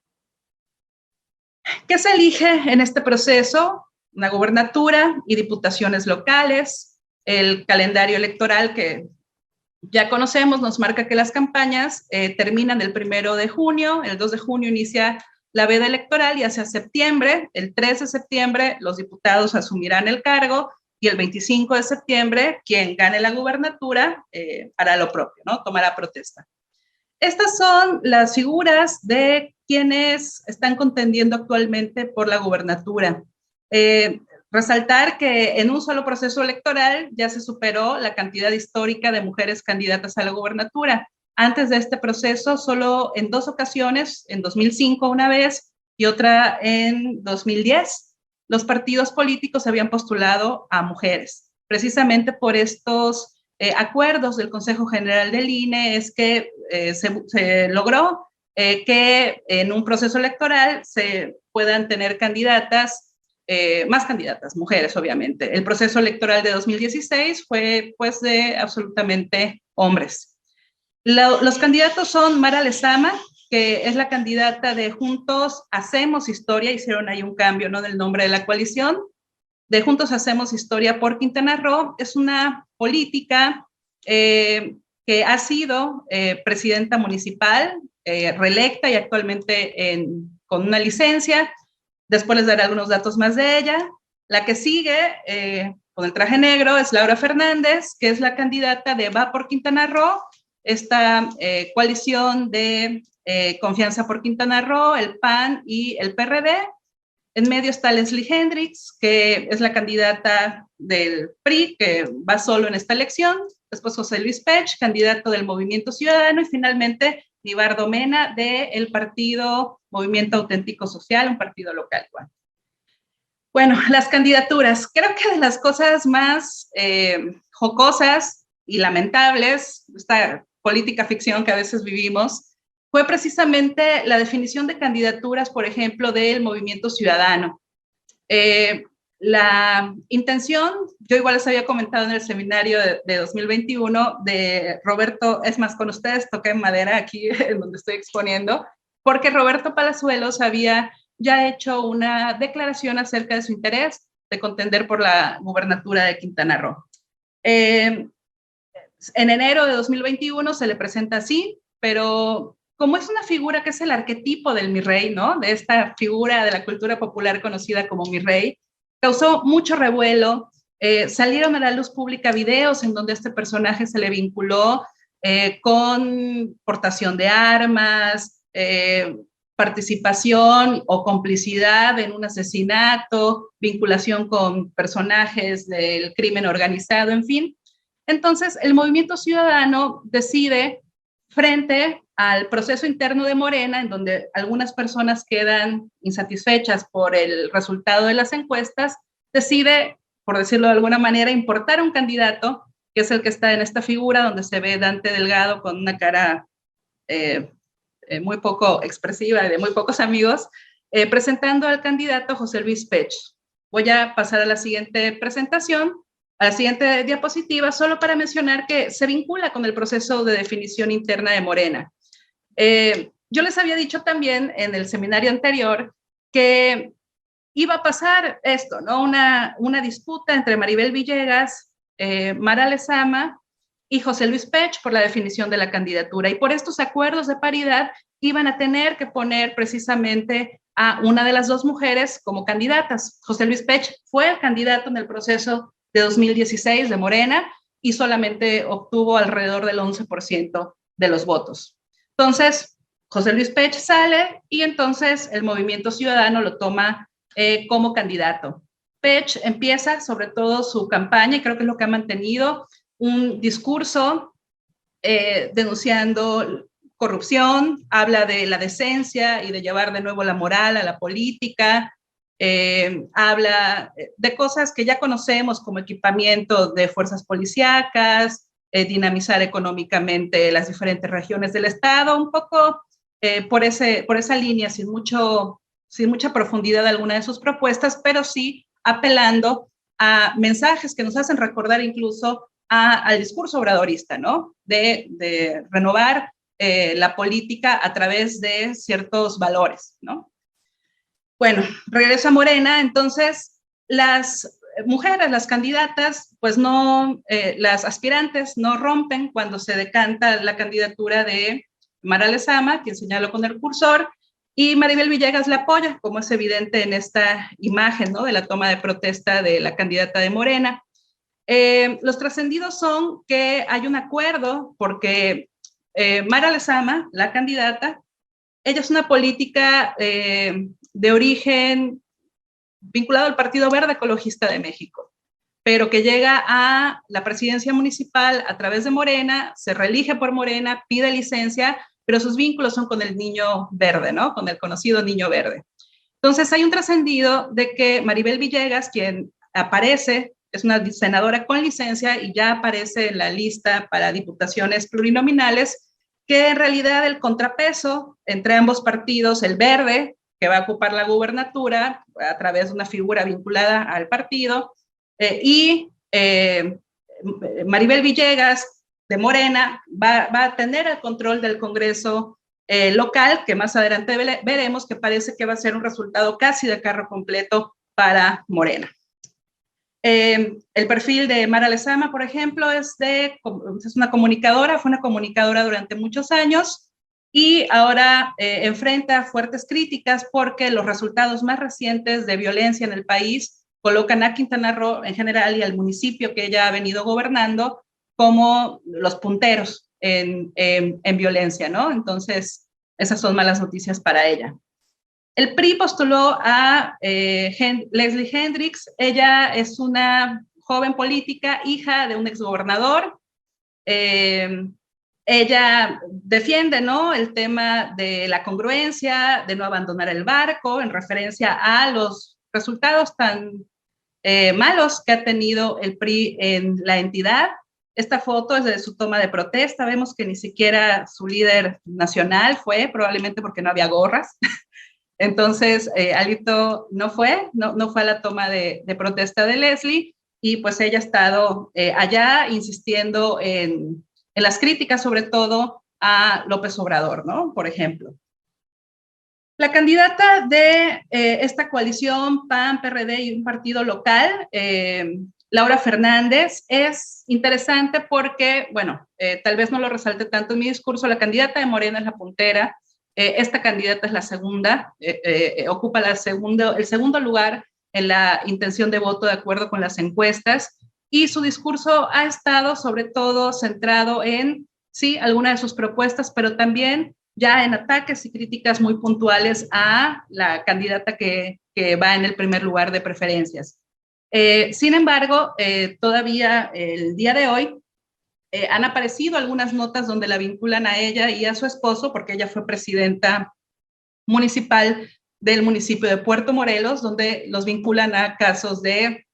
¿Qué se elige en este proceso? Una gubernatura y diputaciones locales. El calendario electoral que ya conocemos nos marca que las campañas terminan el 1 de junio, el 2 de junio inicia la veda electoral y hacia septiembre, el 3 de septiembre, los diputados asumirán el cargo y el 25 de septiembre, quien gane la gubernatura hará lo propio, ¿no? Tomará protesta. Estas son las figuras de quienes están contendiendo actualmente por la gubernatura. Resaltar que en un solo proceso electoral ya se superó la cantidad histórica de mujeres candidatas a la gubernatura. Antes de este proceso, solo en 2 ocasiones, en 2005 una vez y otra en 2010, los partidos políticos habían postulado a mujeres. Precisamente por estos acuerdos del Consejo General del INE es que se logró que en un proceso electoral se puedan tener candidatas, más candidatas, mujeres obviamente. El proceso electoral de 2016 fue pues de absolutamente hombres. Los candidatos son Mara Lezama, que es la candidata de Juntos Hacemos Historia, hicieron ahí un cambio, ¿no?, del nombre de la coalición, de Juntos Hacemos Historia por Quintana Roo. Es una política que ha sido presidenta municipal, reelecta y actualmente con una licencia. Después les daré algunos datos más de ella. La que sigue, con el traje negro, es Laura Fernández, que es la candidata de Va por Quintana Roo, esta coalición de Confianza por Quintana Roo, el PAN y el PRD. En medio está Leslie Hendricks, que es la candidata del PRI, que va solo en esta elección. Después José Luis Pech, candidato del Movimiento Ciudadano. Y finalmente Nibardo Mena, del partido Movimiento Auténtico Social, un partido local. Bueno, las candidaturas. Creo que de las cosas más jocosas y lamentables, esta política ficción que a veces vivimos, fue precisamente la definición de candidaturas, por ejemplo, del Movimiento Ciudadano. La intención, yo igual les había comentado en el seminario de 2021 de Roberto, es más, con ustedes toqué madera aquí en donde estoy exponiendo, porque Roberto Palazuelos había ya hecho una declaración acerca de su interés de contender por la gubernatura de Quintana Roo. En enero de 2021 se le presenta así, pero como es una figura que es el arquetipo del mi rey, ¿no?, de esta figura de la cultura popular conocida como mi rey, causó mucho revuelo. Salieron a la luz pública videos en donde este personaje se le vinculó con portación de armas, participación o complicidad en un asesinato, vinculación con personajes del crimen organizado, en fin. Entonces, el Movimiento Ciudadano decide, frente al proceso interno de Morena, en donde algunas personas quedan insatisfechas por el resultado de las encuestas, decide, por decirlo de alguna manera, importar un candidato, que es el que está en esta figura, donde se ve Dante Delgado con una cara muy poco expresiva y de muy pocos amigos, presentando al candidato José Luis Pech. Voy a pasar a la siguiente presentación, a la siguiente diapositiva, solo para mencionar que se vincula con el proceso de definición interna de Morena. Yo les había dicho también en el seminario anterior que iba a pasar esto, ¿no? Una disputa entre Maribel Villegas, Mara Lezama y José Luis Pech por la definición de la candidatura. Y por estos acuerdos de paridad iban a tener que poner precisamente a una de las dos mujeres como candidatas. José Luis Pech fue el candidato en el proceso de 2016 de Morena y solamente obtuvo alrededor del 11% de los votos. Entonces, José Luis Pech sale y entonces el Movimiento Ciudadano lo toma como candidato. Pech empieza sobre todo su campaña, y creo que es lo que ha mantenido, un discurso denunciando corrupción, habla de la decencia y de llevar de nuevo la moral a la política, habla de cosas que ya conocemos como equipamiento de fuerzas policíacas, dinamizar económicamente las diferentes regiones del Estado, un poco por esa línea, sin mucha profundidad de alguna de sus propuestas, pero sí apelando a mensajes que nos hacen recordar incluso al discurso obradorista, ¿no? De renovar la política a través de ciertos valores, ¿no? Bueno, regreso a Morena, entonces las mujeres, las candidatas, pues no, las aspirantes no rompen cuando se decanta la candidatura de Mara Lezama, quien señaló con el cursor, y Maribel Villegas la apoya, como es evidente en esta imagen, ¿no? De la toma de protesta de la candidata de Morena. Los trascendidos son que hay un acuerdo porque Mara Lezama, la candidata, ella es una política de origen vinculado al Partido Verde Ecologista de México, pero que llega a la presidencia municipal a través de Morena, se reelige por Morena, pide licencia, pero sus vínculos son con el niño verde, ¿no? Con el conocido niño verde. Entonces hay un trascendido de que Maribel Villegas, quien aparece, es una senadora con licencia y ya aparece en la lista para diputaciones plurinominales, que en realidad el contrapeso entre ambos partidos, el verde, que va a ocupar la gubernatura a través de una figura vinculada al partido, y Maribel Villegas, de Morena, va a tener el control del Congreso local, que más adelante veremos que parece que va a ser un resultado casi de carro completo para Morena. El perfil de Mara Lezama, por ejemplo, es una comunicadora, fue una comunicadora durante muchos años y ahora enfrenta fuertes críticas porque los resultados más recientes de violencia en el país colocan a Quintana Roo en general y al municipio que ella ha venido gobernando como los punteros en violencia, ¿no? Entonces, esas son malas noticias para ella. El PRI postuló a Leslie Hendrix. Ella es una joven política, hija de un exgobernador. Ella defiende, ¿no?, el tema de la congruencia, de no abandonar el barco, en referencia a los resultados tan malos que ha tenido el PRI en la entidad. Esta foto es de su toma de protesta. Vemos que ni siquiera su líder nacional fue, probablemente porque no había gorras. Entonces, Alito no fue a la toma de protesta de Leslie, y pues ella ha estado allá insistiendo en las críticas, sobre todo a López Obrador, ¿no? Por ejemplo. La candidata de esta coalición PAN, PRD y un partido local, Laura Fernández, es interesante porque, bueno, tal vez no lo resalte tanto en mi discurso, la candidata de Morena es la puntera, esta candidata es la segunda, ocupa el segundo lugar en la intención de voto de acuerdo con las encuestas, y su discurso ha estado sobre todo centrado en, sí, algunas de sus propuestas, pero también ya en ataques y críticas muy puntuales a la candidata que va en el primer lugar de preferencias. Sin embargo, todavía el día de hoy han aparecido algunas notas donde la vinculan a ella y a su esposo, porque ella fue presidenta municipal del municipio de Puerto Morelos, donde los vinculan a casos de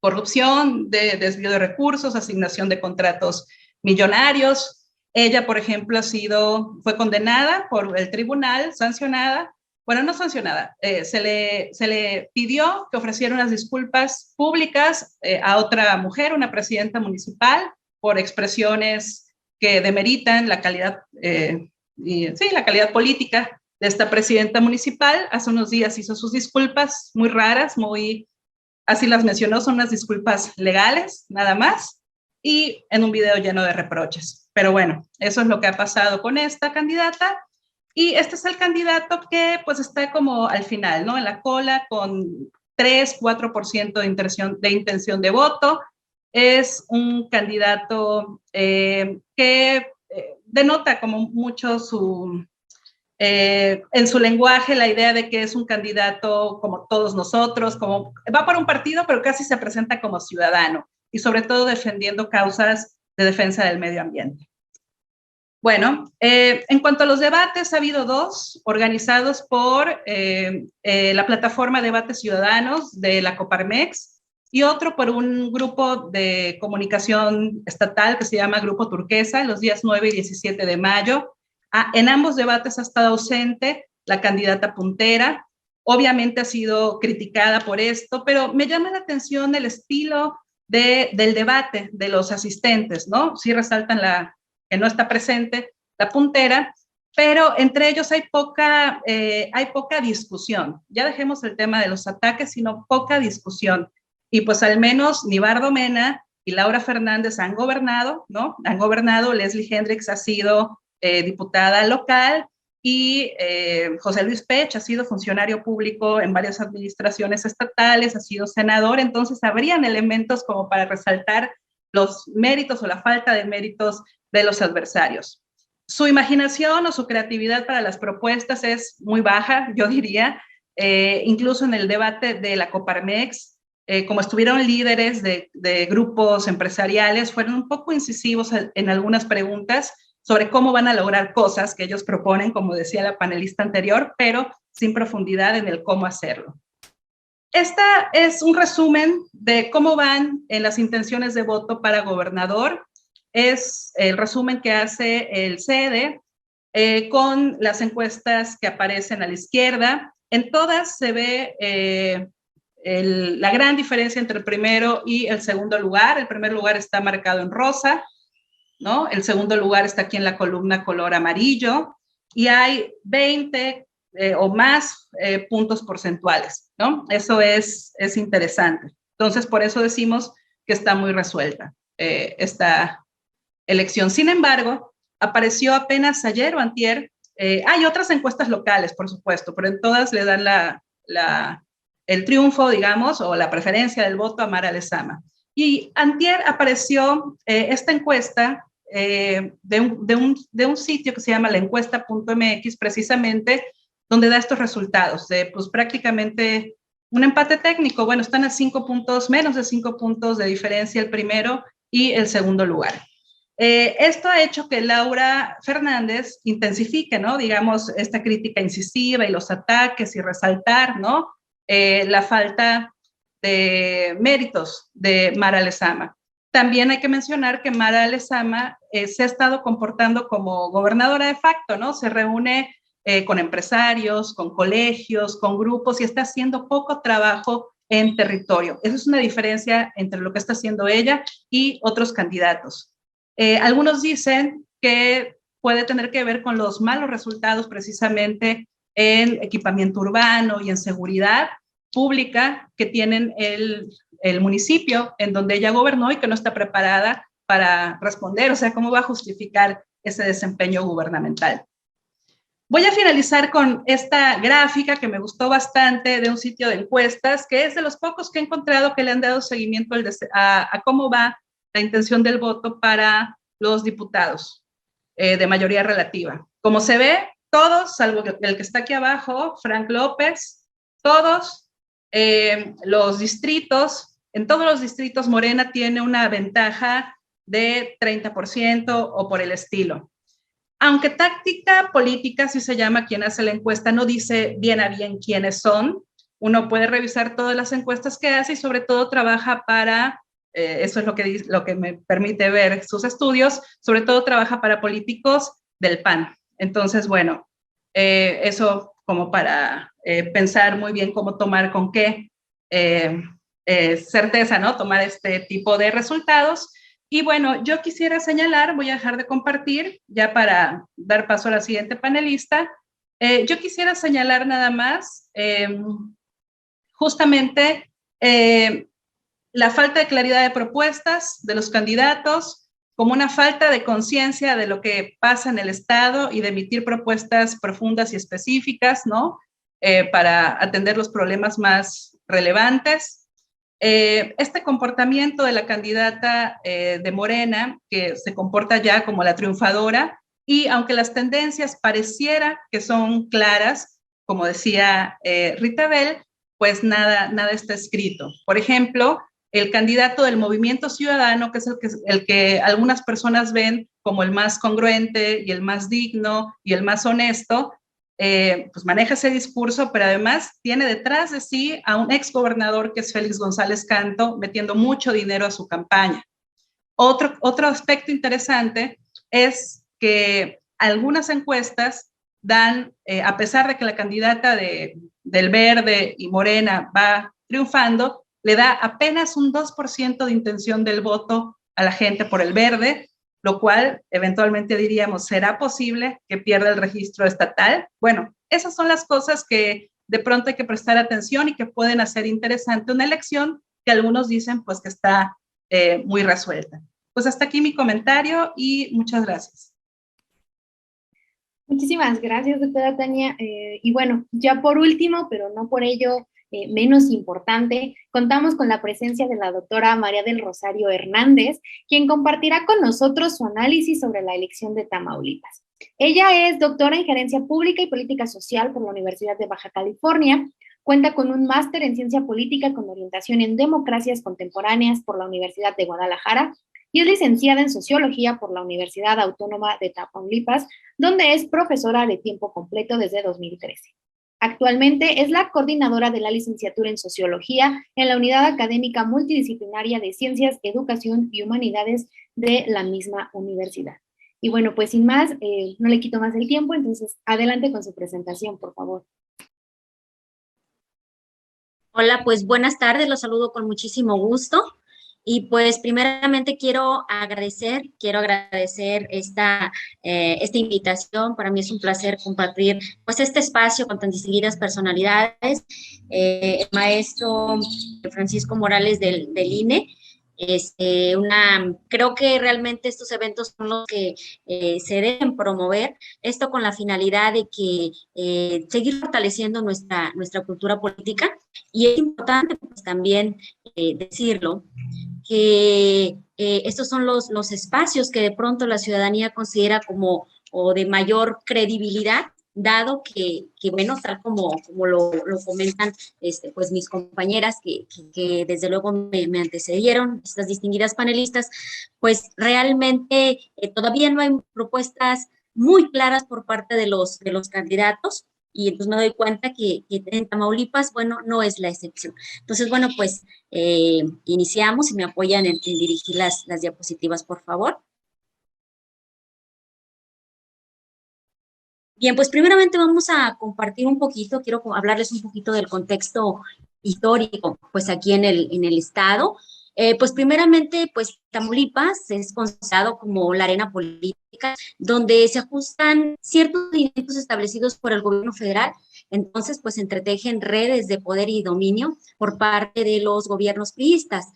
corrupción, de desvío de recursos, asignación de contratos millonarios. Ella, por ejemplo, fue condenada por el tribunal, sancionada. Bueno, no sancionada, se le pidió que ofreciera unas disculpas públicas a otra mujer, una presidenta municipal, por expresiones que demeritan la calidad, la calidad política de esta presidenta municipal. Hace unos días hizo sus disculpas muy raras, así las mencionó, son unas disculpas legales, nada más, y en un video lleno de reproches. Pero bueno, eso es lo que ha pasado con esta candidata. Y este es el candidato que pues está como al final, ¿no? En la cola con 3-4% de intención de voto. Es un candidato que denota como mucho en su lenguaje la idea de que es un candidato como todos nosotros, como va por un partido, pero casi se presenta como ciudadano y sobre todo defendiendo causas de defensa del medio ambiente. Bueno, en cuanto a los debates, ha habido 2 organizados por la plataforma Debates Ciudadanos de la Coparmex y otro por un grupo de comunicación estatal que se llama Grupo Turquesa, los días 9 y 17 de mayo. En ambos debates ha estado ausente la candidata puntera. Obviamente ha sido criticada por esto, pero me llama la atención el estilo del debate de los asistentes, ¿no? Sí resaltan que no está presente la puntera, pero entre ellos hay poca discusión. Ya dejemos el tema de los ataques, sino poca discusión. Y pues al menos Nibardo Mena y Laura Fernández han gobernado, ¿no? Han gobernado, Leslie Hendricks ha sido diputada local y José Luis Pech ha sido funcionario público en varias administraciones estatales, ha sido senador, entonces habrían elementos como para resaltar los méritos o la falta de méritos de los adversarios. Su imaginación o su creatividad para las propuestas es muy baja, yo diría, incluso en el debate de la Coparmex, como estuvieron líderes de grupos empresariales, fueron un poco incisivos en algunas preguntas sobre cómo van a lograr cosas que ellos proponen, como decía la panelista anterior, pero sin profundidad en el cómo hacerlo. Esta es un resumen de cómo van en las intenciones de voto para gobernador. Es el resumen que hace el CEDE con las encuestas que aparecen a la izquierda. En todas se ve la gran diferencia entre el primero y el segundo lugar. El primer lugar está marcado en rosa, ¿no? El segundo lugar está aquí en la columna color amarillo y hay 20 o más puntos porcentuales, ¿no? Eso es interesante. Entonces, por eso decimos que está muy resuelta esta elección. Sin embargo, apareció apenas ayer o antier. Hay otras encuestas locales, por supuesto, pero en todas le dan el triunfo, digamos, o la preferencia del voto a Mara Lezama. Y antier apareció esta encuesta de un sitio que se llama laencuesta.mx, precisamente, donde da estos resultados de pues prácticamente un empate técnico. Bueno, están a 5 puntos, menos de 5 puntos de diferencia el primero y el segundo lugar. Esto ha hecho que Laura Fernández intensifique, ¿no? Digamos, esta crítica incisiva y los ataques y resaltar, ¿no? La falta de méritos de Mara Lezama. También hay que mencionar que Mara Lezama se ha estado comportando como gobernadora de facto, ¿no? Se reúne con empresarios, con colegios, con grupos y está haciendo poco trabajo en territorio. Esa es una diferencia entre lo que está haciendo ella y otros candidatos. Algunos dicen que puede tener que ver con los malos resultados precisamente en equipamiento urbano y en seguridad pública que tienen el municipio en donde ella gobernó y que no está preparada para responder, o sea, ¿cómo va a justificar ese desempeño gubernamental? Voy a finalizar con esta gráfica que me gustó bastante de un sitio de encuestas, que es de los pocos que he encontrado que le han dado seguimiento a cómo va la intención del voto para los diputados de mayoría relativa. Como se ve, todos, salvo el que está aquí abajo, Frank López, todos los distritos, en todos los distritos Morena tiene una ventaja de 30% o por el estilo. Aunque táctica política, si se llama quien hace la encuesta, no dice bien a bien quiénes son, uno puede revisar todas las encuestas que hace y sobre todo trabaja para, eso es lo que me permite ver sus estudios, sobre todo trabaja para políticos del PAN. Entonces, bueno, eso como para pensar muy bien cómo tomar con qué certeza, ¿no? Tomar este tipo de resultados. Y bueno, yo quisiera señalar, voy a dejar de compartir ya para dar paso a la siguiente panelista. Yo quisiera señalar nada más justamente la falta de claridad de propuestas de los candidatos, como una falta de conciencia de lo que pasa en el Estado y de emitir propuestas profundas y específicas, ¿no? Para atender los problemas más relevantes. Este comportamiento de la candidata de Morena, que se comporta ya como la triunfadora, y aunque las tendencias pareciera que son claras, como decía Rita Bell, pues nada está escrito. Por ejemplo, el candidato del Movimiento Ciudadano, que es el que algunas personas ven como el más congruente y el más digno y el más honesto, pues maneja ese discurso, pero además tiene detrás de sí a un exgobernador que es Félix González Canto, metiendo mucho dinero a su campaña. Otro aspecto interesante es que algunas encuestas dan, a pesar de que la candidata del Verde y Morena va triunfando, le da apenas un 2% de intención del voto a la gente por el Verde, lo cual eventualmente diríamos, ¿será posible que pierda el registro estatal? Bueno, esas son las cosas que de pronto hay que prestar atención y que pueden hacer interesante una elección que algunos dicen pues que está muy resuelta. Pues hasta aquí mi comentario y muchas gracias. Muchísimas gracias, doctora Tania. Y bueno, ya por último, pero no por ello menos importante, contamos con la presencia de la doctora María del Rosario Hernández, quien compartirá con nosotros su análisis sobre la elección de Tamaulipas. Ella es doctora en Gerencia Pública y Política Social por la Universidad de Baja California, cuenta con un máster en Ciencia Política con orientación en Democracias Contemporáneas por la Universidad de Guadalajara y es licenciada en Sociología por la Universidad Autónoma de Tamaulipas, donde es profesora de tiempo completo desde 2013. Actualmente es la coordinadora de la licenciatura en Sociología en la Unidad Académica Multidisciplinaria de Ciencias, Educación y Humanidades de la misma universidad. Y bueno, pues sin más, no le quito más el tiempo, entonces adelante con su presentación, por favor. Hola, pues buenas tardes, los saludo con muchísimo gusto. Y pues primeramente quiero agradecer esta invitación. Para mí es un placer compartir pues este espacio con tan distinguidas personalidades. El maestro Francisco Morales del INE. Creo que realmente estos eventos son los que se deben promover, esto con la finalidad de que seguir fortaleciendo nuestra cultura política. Y es importante pues también decirlo, que estos son los espacios que de pronto la ciudadanía considera como o de mayor credibilidad, dado que bueno, tal como lo comentan pues mis compañeras que desde luego me antecedieron, estas distinguidas panelistas, pues realmente todavía no hay propuestas muy claras por parte de los candidatos. Y entonces me doy cuenta que en Tamaulipas, bueno, no es la excepción. Entonces, bueno, pues iniciamos y me apoyan en dirigir las diapositivas, por favor. Bien, pues primeramente vamos a compartir un poquito, quiero hablarles un poquito del contexto histórico, pues aquí en el estado. Pues primeramente, pues Tamaulipas es considerado como la arena política, donde se ajustan ciertos lineamientos establecidos por el gobierno federal. Entonces, pues se entretejen redes de poder y dominio por parte de los gobiernos priistas.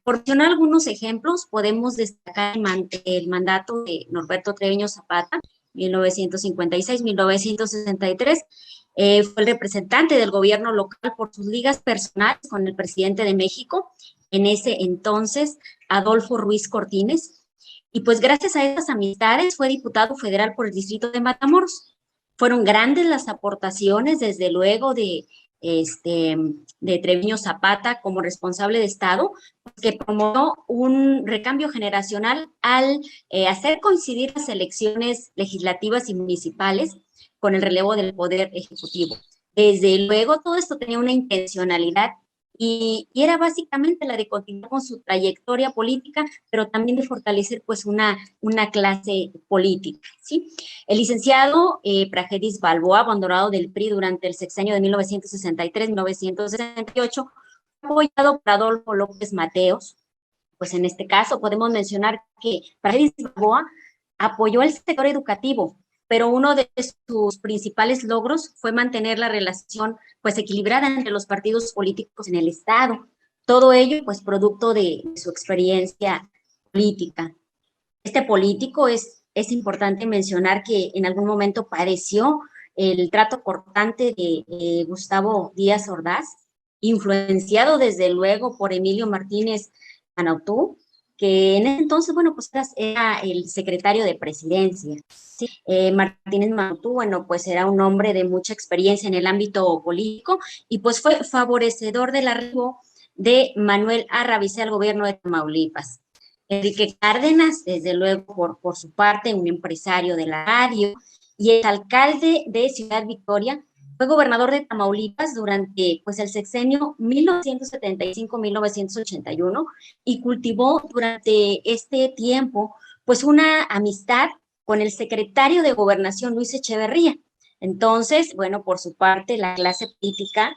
Por mencionar algunos ejemplos, podemos destacar el mandato de Norberto Treviño Zapata, 1956-1963, fue el representante del gobierno local por sus ligas personales con el presidente de México, en ese entonces, Adolfo Ruiz Cortines, y pues gracias a esas amistades fue diputado federal por el distrito de Matamoros. Fueron grandes las aportaciones, desde luego, de Treviño Zapata como responsable de Estado, que promovió un recambio generacional al hacer coincidir las elecciones legislativas y municipales con el relevo del poder ejecutivo. Desde luego, todo esto tenía una intencionalidad y era básicamente la de continuar con su trayectoria política, pero también de fortalecer pues una clase política, ¿sí? El licenciado Praxedis Balboa, abandonado del PRI durante el sexenio de 1963-1968, apoyado por Adolfo López Mateos. Pues en este caso podemos mencionar que Praxedis Balboa apoyó el sector educativo, pero uno de sus principales logros fue mantener la relación pues equilibrada entre los partidos políticos en el Estado. Todo ello pues producto de su experiencia política. Este político es importante mencionar que en algún momento padeció el trato cortante de Gustavo Díaz Ordaz, influenciado desde luego por Emilio Martínez Anautú, que en ese entonces, bueno, pues era el secretario de Presidencia. ¿Sí? Martínez Manutú, bueno, pues era un hombre de mucha experiencia en el ámbito político y pues fue favorecedor del arribo de Manuel Arrabicé al gobierno de Tamaulipas. Enrique Cárdenas, desde luego, por su parte, un empresario de la radio, y el alcalde de Ciudad Victoria, fue gobernador de Tamaulipas durante pues, el sexenio 1975-1981 y cultivó durante este tiempo pues una amistad con el secretario de Gobernación, Luis Echeverría. Entonces, bueno, por su parte, la clase política,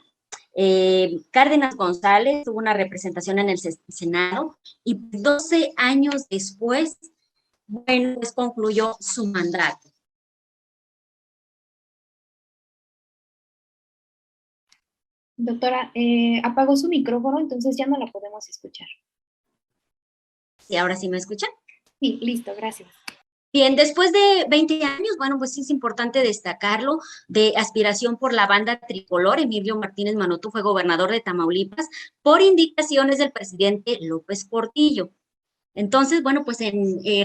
Cárdenas González tuvo una representación en el Senado y 12 años después, bueno, pues concluyó su mandato. Doctora, apagó su micrófono, entonces ya no la podemos escuchar. ¿Y ahora sí me escuchan? Sí, listo, gracias. Bien, después de 20 años, bueno, pues sí es importante destacarlo, de aspiración por la banda tricolor, Emilio Martínez Manutú fue gobernador de Tamaulipas por indicaciones del presidente López Portillo. Entonces, bueno, pues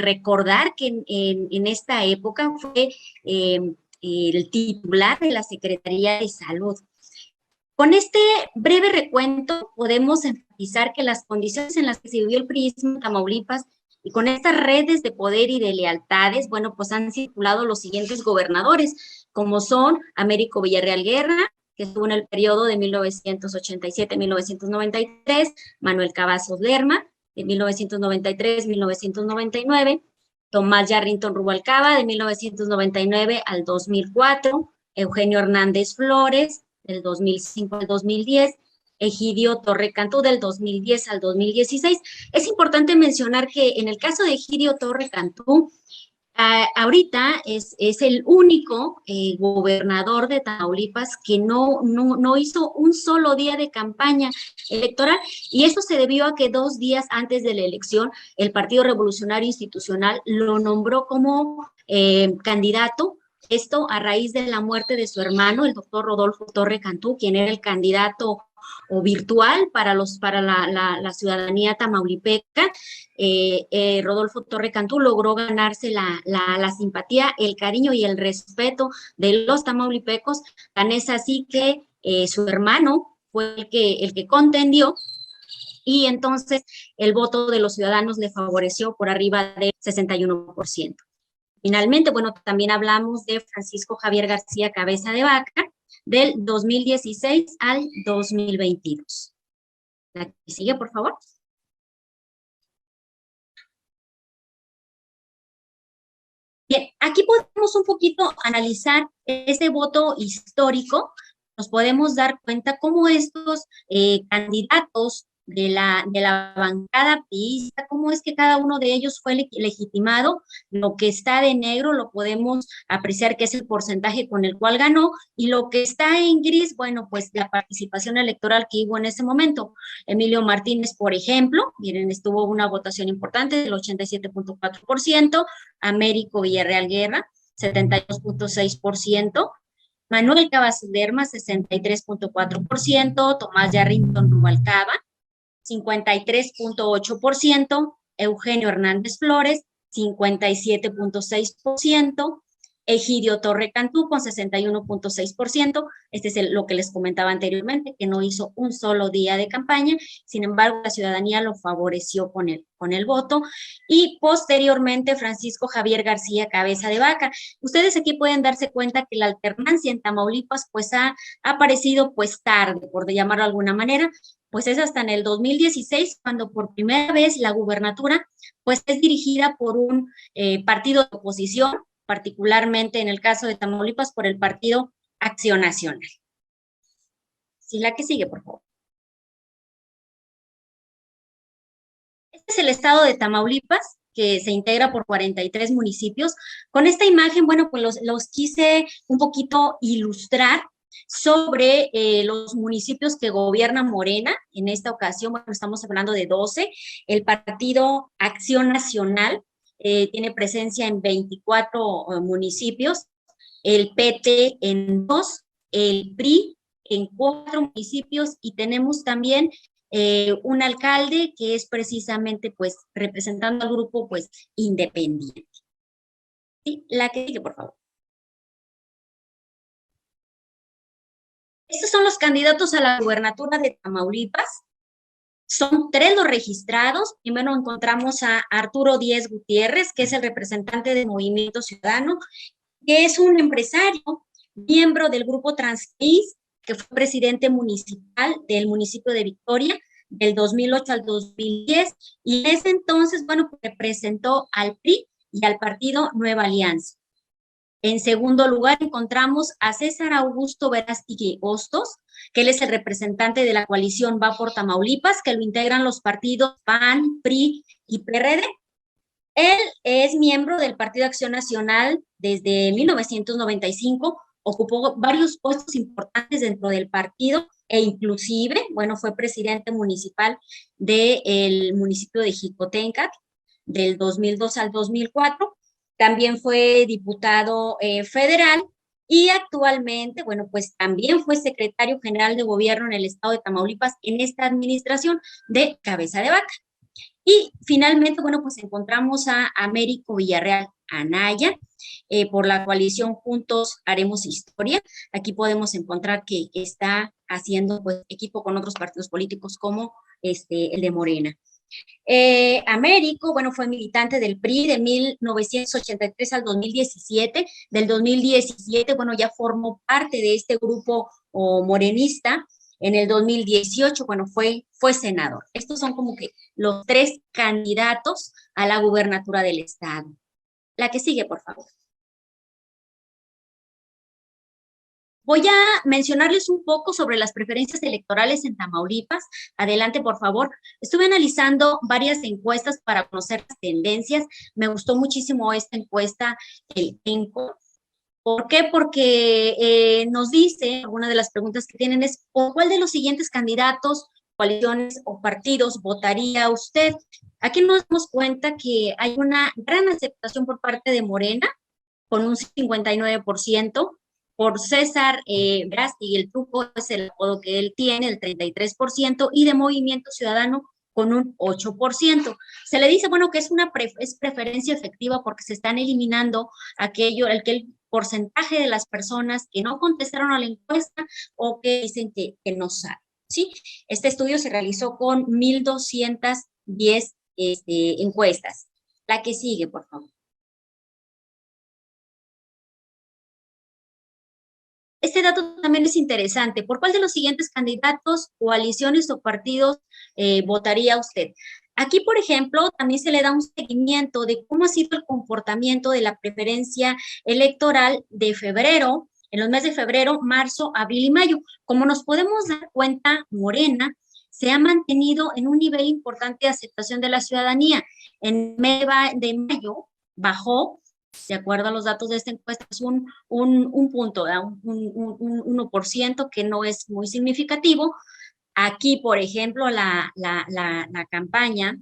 recordar que en esta época fue el titular de la Secretaría de Salud. Con este breve recuento podemos enfatizar que las condiciones en las que se vivió el priismo en Tamaulipas y con estas redes de poder y de lealtades, bueno, pues han circulado los siguientes gobernadores, como son Américo Villarreal Guerra, que estuvo en el periodo de 1987-1993, Manuel Cavazos Lerma, de 1993-1999, Tomás Yarrington Rubalcaba, de 1999 al 2004, Eugenio Hernández Flores, del 2005 al 2010, Egidio Torre Cantú del 2010 al 2016. Es importante mencionar que en el caso de Egidio Torre Cantú, ahorita es el único gobernador de Tamaulipas que no hizo un solo día de campaña electoral, y esto se debió a que 2 días antes de la elección el Partido Revolucionario Institucional lo nombró como candidato. Esto a raíz de la muerte de su hermano, el doctor Rodolfo Torre Cantú, quien era el candidato virtual para la ciudadanía tamaulipeca. Rodolfo Torre Cantú logró ganarse la simpatía, el cariño y el respeto de los tamaulipecos, tan es así que su hermano fue el que contendió, y entonces el voto de los ciudadanos le favoreció por arriba del 61%. Finalmente, bueno, también hablamos de Francisco Javier García Cabeza de Vaca, del 2016 al 2022. La que sigue, por favor. Bien, aquí podemos un poquito analizar ese voto histórico. Nos podemos dar cuenta cómo estos candidatos de la bancada priista, cómo es que cada uno de ellos fue legitimado. Lo que está de negro lo podemos apreciar que es el porcentaje con el cual ganó, y lo que está en gris, bueno, pues la participación electoral que hubo en ese momento. Emilio Martínez, por ejemplo, miren, estuvo una votación importante del 87.4%, Américo Villarreal Guerra, 72.6%, Manuel Cavazos Lerma, 63.4%, Tomás Yarrington Rubalcaba, 53.8%, Eugenio Hernández Flores, 57.6%, Egidio Torre Cantú con 61.6%, este es lo que les comentaba anteriormente, que no hizo un solo día de campaña, sin embargo la ciudadanía lo favoreció con el voto, y posteriormente Francisco Javier García Cabeza de Vaca. Ustedes aquí pueden darse cuenta que la alternancia en Tamaulipas pues ha aparecido pues tarde, por llamarlo de alguna manera, pues es hasta en el 2016 cuando por primera vez la gubernatura pues es dirigida por un partido de oposición, particularmente en el caso de Tamaulipas por el Partido Acción Nacional. Sí, la que sigue, por favor. Este es el estado de Tamaulipas, que se integra por 43 municipios. Con esta imagen, bueno, pues los quise un poquito ilustrar sobre los municipios que gobierna Morena. En esta ocasión, bueno, estamos hablando de 12. El Partido Acción Nacional tiene presencia en 24 municipios, el PT en 2, el PRI en 4 municipios, y tenemos también un alcalde que es precisamente, pues, representando al grupo, pues, independiente. ¿Sí? La que sigue, por favor. Estos son los candidatos a la gubernatura de Tamaulipas. Son 3 los registrados. Primero encontramos a Arturo Díez Gutiérrez, que es el representante de Movimiento Ciudadano, que es un empresario, miembro del grupo Transpaís, que fue presidente municipal del municipio de Victoria del 2008 al 2010, y en ese entonces, bueno, pues representó al PRI y al partido Nueva Alianza. En segundo lugar, encontramos a César Augusto Verástegui Hostos, que él es el representante de la coalición Va por Tamaulipas, que lo integran los partidos PAN, PRI y PRD. Él es miembro del Partido Acción Nacional desde 1995, ocupó varios puestos importantes dentro del partido e inclusive, bueno, fue presidente municipal del municipio de Jicotencat del 2002 al 2004. También fue diputado federal y actualmente, bueno, pues también fue secretario general de gobierno en el estado de Tamaulipas en esta administración de Cabeza de Vaca. Y finalmente, bueno, pues encontramos a Américo Villarreal Anaya, por la coalición Juntos Haremos Historia. Aquí podemos encontrar que está haciendo, pues, equipo con otros partidos políticos como el de Morena. Américo, bueno, fue militante del PRI de 1983 al 2017. Del 2017, bueno, ya formó parte de este grupo morenista. En el 2018, bueno, fue senador. Estos son como que los 3 candidatos a la gubernatura del estado. La que sigue, por favor. Voy a mencionarles un poco sobre las preferencias electorales en Tamaulipas. Adelante, por favor. Estuve analizando varias encuestas para conocer las tendencias. Me gustó muchísimo esta encuesta, el ENCO. ¿Por qué? Porque nos dice, una de las preguntas que tienen es, ¿por cuál de los siguientes candidatos, coaliciones o partidos votaría usted? Aquí nos damos cuenta que hay una gran aceptación por parte de Morena, con un 59%, por César Verástegui, el Truco es el apodo que él tiene, el 33%, y de Movimiento Ciudadano con un 8%. Se le dice, bueno, que es preferencia efectiva porque se están eliminando el porcentaje de las personas que no contestaron a la encuesta o que dicen que no saben, ¿sí? Este estudio se realizó con 1,210 encuestas. La que sigue, por favor. Este dato también es interesante. ¿Por cuál de los siguientes candidatos, coaliciones o partidos votaría usted? Aquí, por ejemplo, también se le da un seguimiento de cómo ha sido el comportamiento de la preferencia electoral de febrero, en los meses de febrero, marzo, abril y mayo. Como nos podemos dar cuenta, Morena se ha mantenido en un nivel importante de aceptación de la ciudadanía. En mes de mayo bajó, de acuerdo a los datos de esta encuesta, es un punto, un 1%, que no es muy significativo. Aquí, por ejemplo, la campaña,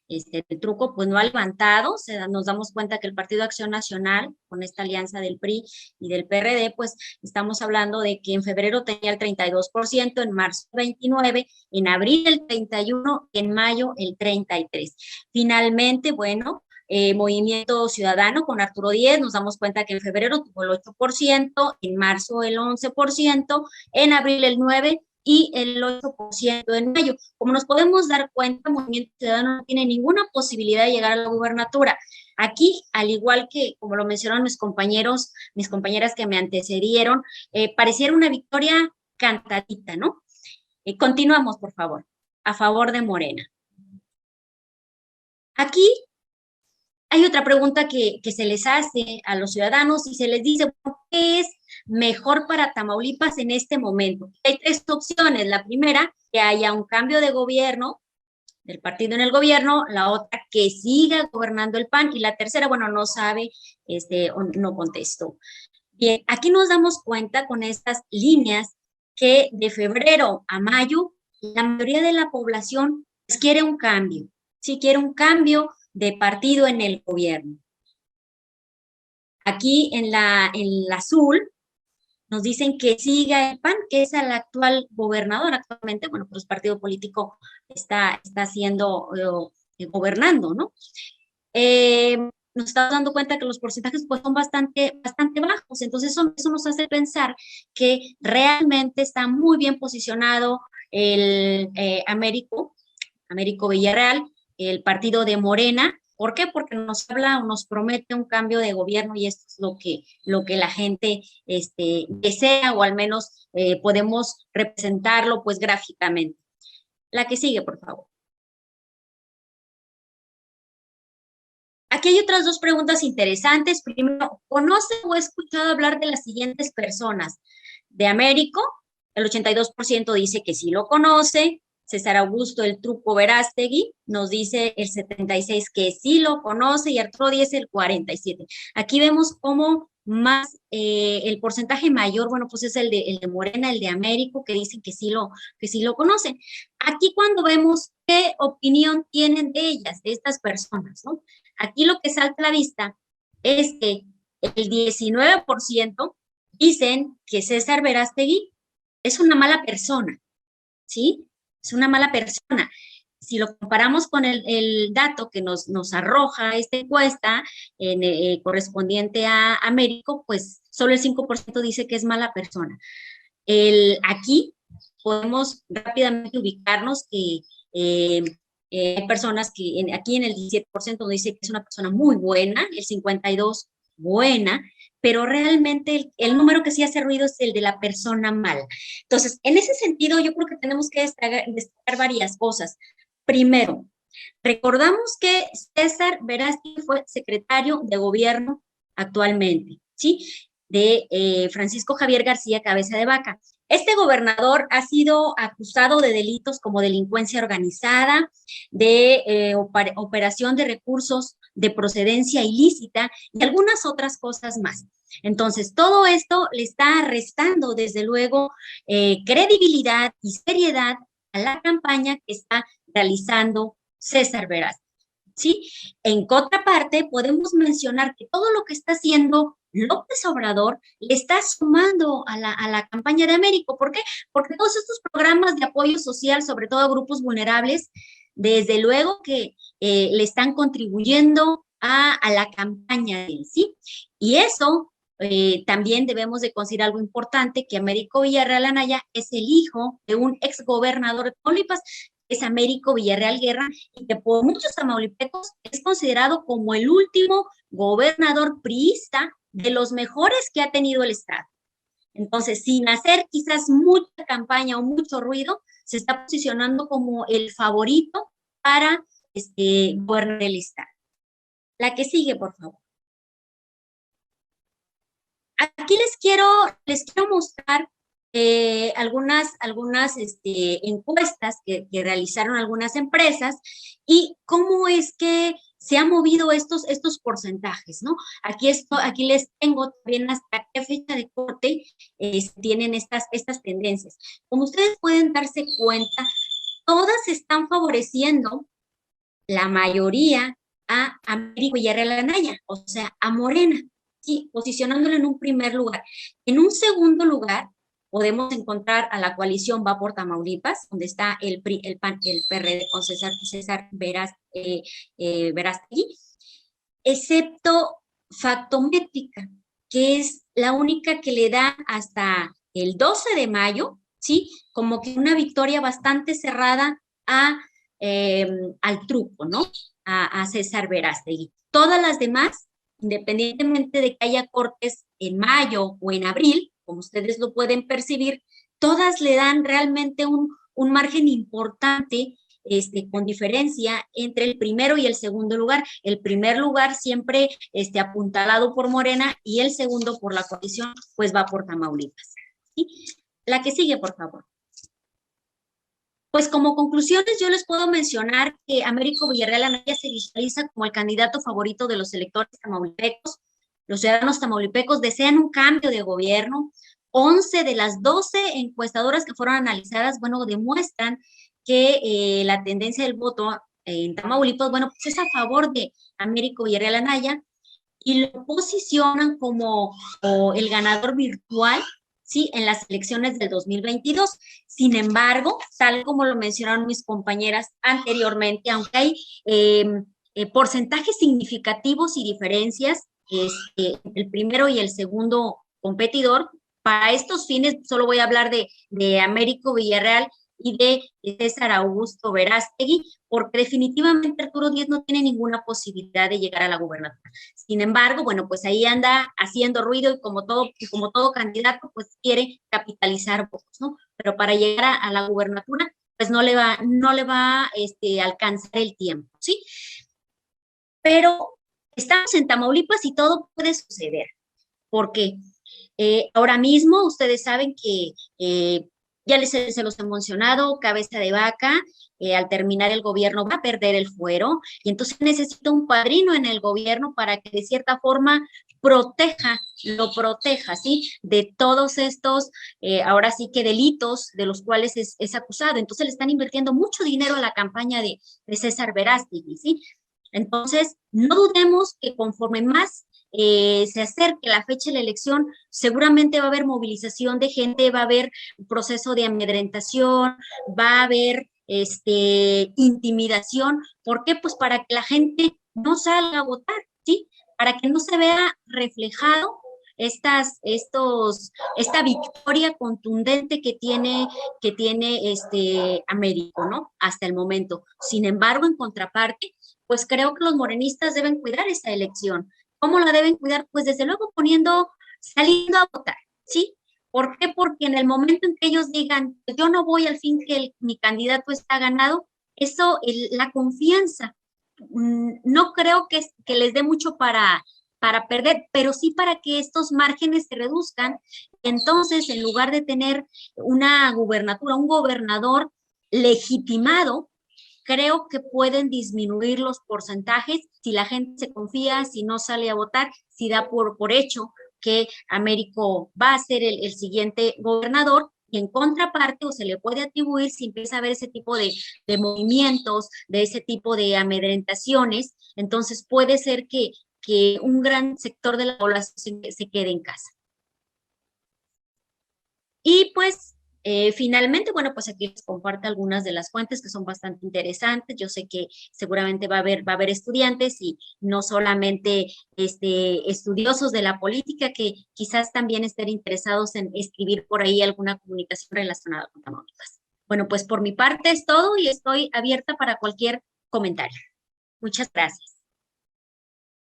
el Truco, pues no ha levantado. Nos damos cuenta que el Partido Acción Nacional, con esta alianza del PRI y del PRD, pues estamos hablando de que en febrero tenía el 32%, en marzo el 29%, en abril el 31%, en mayo el 33%. Finalmente, bueno, Movimiento Ciudadano con Arturo Díez, nos damos cuenta que en febrero tuvo el 8%, en marzo el 11%, en abril el 9% y el 8% en mayo. Como nos podemos dar cuenta, Movimiento Ciudadano no tiene ninguna posibilidad de llegar a la gubernatura. Aquí, al igual que, como lo mencionaron mis compañeras que me antecedieron, pareciera una victoria cantadita, ¿no? Continuamos, por favor, a favor de Morena. Aquí hay otra pregunta que se les hace a los ciudadanos y se les dice, ¿qué es mejor para Tamaulipas en este momento? Hay 3 opciones. La primera, que haya un cambio de gobierno, del partido en el gobierno. La otra, que siga gobernando el PAN. Y la tercera, bueno, no sabe, o no contestó. Bien, aquí nos damos cuenta con estas líneas que de febrero a mayo, la mayoría de la población pues, quiere un cambio. Sí, quiere un cambio de partido en el gobierno. Aquí en la azul nos dicen que siga el PAN, que es el actual gobernador actualmente, bueno, pues el partido político está haciendo, gobernando, ¿no? Nos estamos dando cuenta que los porcentajes pues son bastante bajos, entonces eso nos hace pensar que realmente está muy bien posicionado el Américo Villarreal, el partido de Morena. ¿Por qué? Porque nos habla o nos promete un cambio de gobierno y esto es lo que la gente desea, o al menos podemos representarlo pues gráficamente. La que sigue, por favor. Aquí hay otras dos preguntas interesantes. Primero, ¿conoce o ha escuchado hablar de las siguientes personas? De Américo, el 82% dice que sí lo conoce. César Augusto El Truco Verástegui nos dice el 76% que sí lo conoce, y Arturo Díez el 47%. Aquí vemos cómo más el porcentaje mayor, bueno, pues es el de Morena, el de Américo, que dicen que sí lo conocen. Aquí cuando vemos qué opinión tienen de ellas, de estas personas, ¿no? Aquí lo que salta a la vista es que el 19% dicen que César Verástegui es una mala persona, ¿sí? Es una mala persona. Si lo comparamos con el dato que nos arroja esta encuesta correspondiente a Américo, pues solo el 5% dice que es mala persona. Aquí podemos rápidamente ubicarnos que hay personas que aquí en el 17% nos dice que es una persona muy buena, el 52% buena, pero realmente el número que sí hace ruido es el de la persona mala. Entonces, en ese sentido, yo creo que tenemos que destacar varias cosas. Primero, recordamos que César Verástegui fue secretario de gobierno actualmente, ¿sí? De Francisco Javier García Cabeza de Vaca. Este gobernador ha sido acusado de delitos como delincuencia organizada, de operación de recursos de procedencia ilícita y algunas otras cosas más. Entonces, todo esto le está restando, desde luego, credibilidad y seriedad a la campaña que está realizando César Verástegui, ¿sí? En contraparte, podemos mencionar que todo lo que está haciendo López Obrador le está sumando a la campaña de Américo. ¿Por qué? Porque todos estos programas de apoyo social, sobre todo a grupos vulnerables, desde luego que le están contribuyendo a la campaña, ¿sí? Y eso también debemos de considerar algo importante, que Américo Villarreal Anaya es el hijo de un exgobernador de Tamaulipas, es Américo Villarreal Guerra, y que por muchos tamaulipecos es considerado como el último gobernador priista de los mejores que ha tenido el estado. Entonces, sin hacer quizás mucha campaña o mucho ruido, se está posicionando como el favorito para gobernar el estado. La que sigue, por favor. Aquí les quiero mostrar algunas encuestas que realizaron algunas empresas y cómo es que se han movido estos porcentajes, ¿no? Aquí les tengo también hasta qué fecha de corte tienen estas tendencias. Como ustedes pueden darse cuenta, todas están favoreciendo la mayoría a Américo Villarreal Anaya, o sea, a Morena, sí, posicionándolo en un primer lugar. En un segundo lugar, podemos encontrar a la coalición Va por Tamaulipas, donde está el PRI, el PAN, el PRD con César Verástegui, excepto Factométrica, que es la única que le da hasta el 12 de mayo, ¿sí? Como que una victoria bastante cerrada al Truco, ¿no? A César Verástegui. Todas las demás, independientemente de que haya cortes en mayo o en abril, como ustedes lo pueden percibir, todas le dan realmente un margen importante, con diferencia entre el primero y el segundo lugar. El primer lugar siempre apuntalado por Morena y el segundo por la coalición, pues va por Tamaulipas, ¿sí? La que sigue, por favor. Pues como conclusiones yo les puedo mencionar que Américo Villarreal Anaya se visualiza como el candidato favorito de los electores tamaulipecos. Los ciudadanos tamaulipecos desean un cambio de gobierno. 11 de las 12 encuestadoras que fueron analizadas, bueno, demuestran que la tendencia del voto en Tamaulipas, bueno, pues es a favor de Américo Villarreal Anaya y lo posicionan como el ganador virtual ¿sí? En las elecciones del 2022. Sin embargo, tal como lo mencionaron mis compañeras anteriormente, aunque hay porcentajes significativos y diferencias entre el primero y el segundo competidor, para estos fines solo voy a hablar de Américo Villarreal y de César Augusto Verástegui, porque definitivamente Arturo Díez no tiene ninguna posibilidad de llegar a la gubernatura. Sin embargo, bueno, pues ahí anda haciendo ruido y como todo candidato, pues quiere capitalizar votos, ¿no? Pero para llegar a la gubernatura, pues no le va a alcanzar el tiempo, ¿sí? Pero estamos en Tamaulipas y todo puede suceder. ¿Por qué? Ahora mismo ustedes saben que ya se los he mencionado, cabeza de vaca, al terminar el gobierno va a perder el fuero y entonces necesita un padrino en el gobierno para que de cierta forma lo proteja, ¿sí? De todos estos, ahora sí que delitos de los cuales es acusado. Entonces le están invirtiendo mucho dinero a la campaña de César Verástegui, ¿sí? Entonces, no dudemos que conforme más se acerque la fecha de la elección, seguramente va a haber movilización de gente, va a haber un proceso de amedrentación, va a haber intimidación. ¿Por qué? Pues para que la gente no salga a votar, ¿sí? Para que no se vea reflejado esta victoria contundente que tiene Américo, ¿no? Hasta el momento. Sin embargo, en contraparte, pues creo que los morenistas deben cuidar esta elección. ¿Cómo la deben cuidar? Pues desde luego saliendo a votar, ¿sí? ¿Por qué? Porque en el momento en que ellos digan, yo no voy al fin que mi candidato está ganado, la confianza, no creo que les dé mucho para perder, pero sí para que estos márgenes se reduzcan. Entonces, en lugar de tener una gubernatura, un gobernador legitimado, creo que pueden disminuir los porcentajes si la gente se confía, si no sale a votar, si da por hecho que Américo va a ser el siguiente gobernador, y en contraparte, o se le puede atribuir si empieza a haber ese tipo de movimientos, de ese tipo de amedrentaciones, entonces puede ser que un gran sector de la población se quede en casa. Y pues finalmente, bueno, pues aquí les comparto algunas de las fuentes que son bastante interesantes. Yo sé que seguramente va a haber estudiantes y no solamente estudiosos de la política que quizás también estén interesados en escribir por ahí alguna comunicación relacionada con Tamaulipas. Bueno, pues por mi parte es todo y estoy abierta para cualquier comentario. Muchas gracias.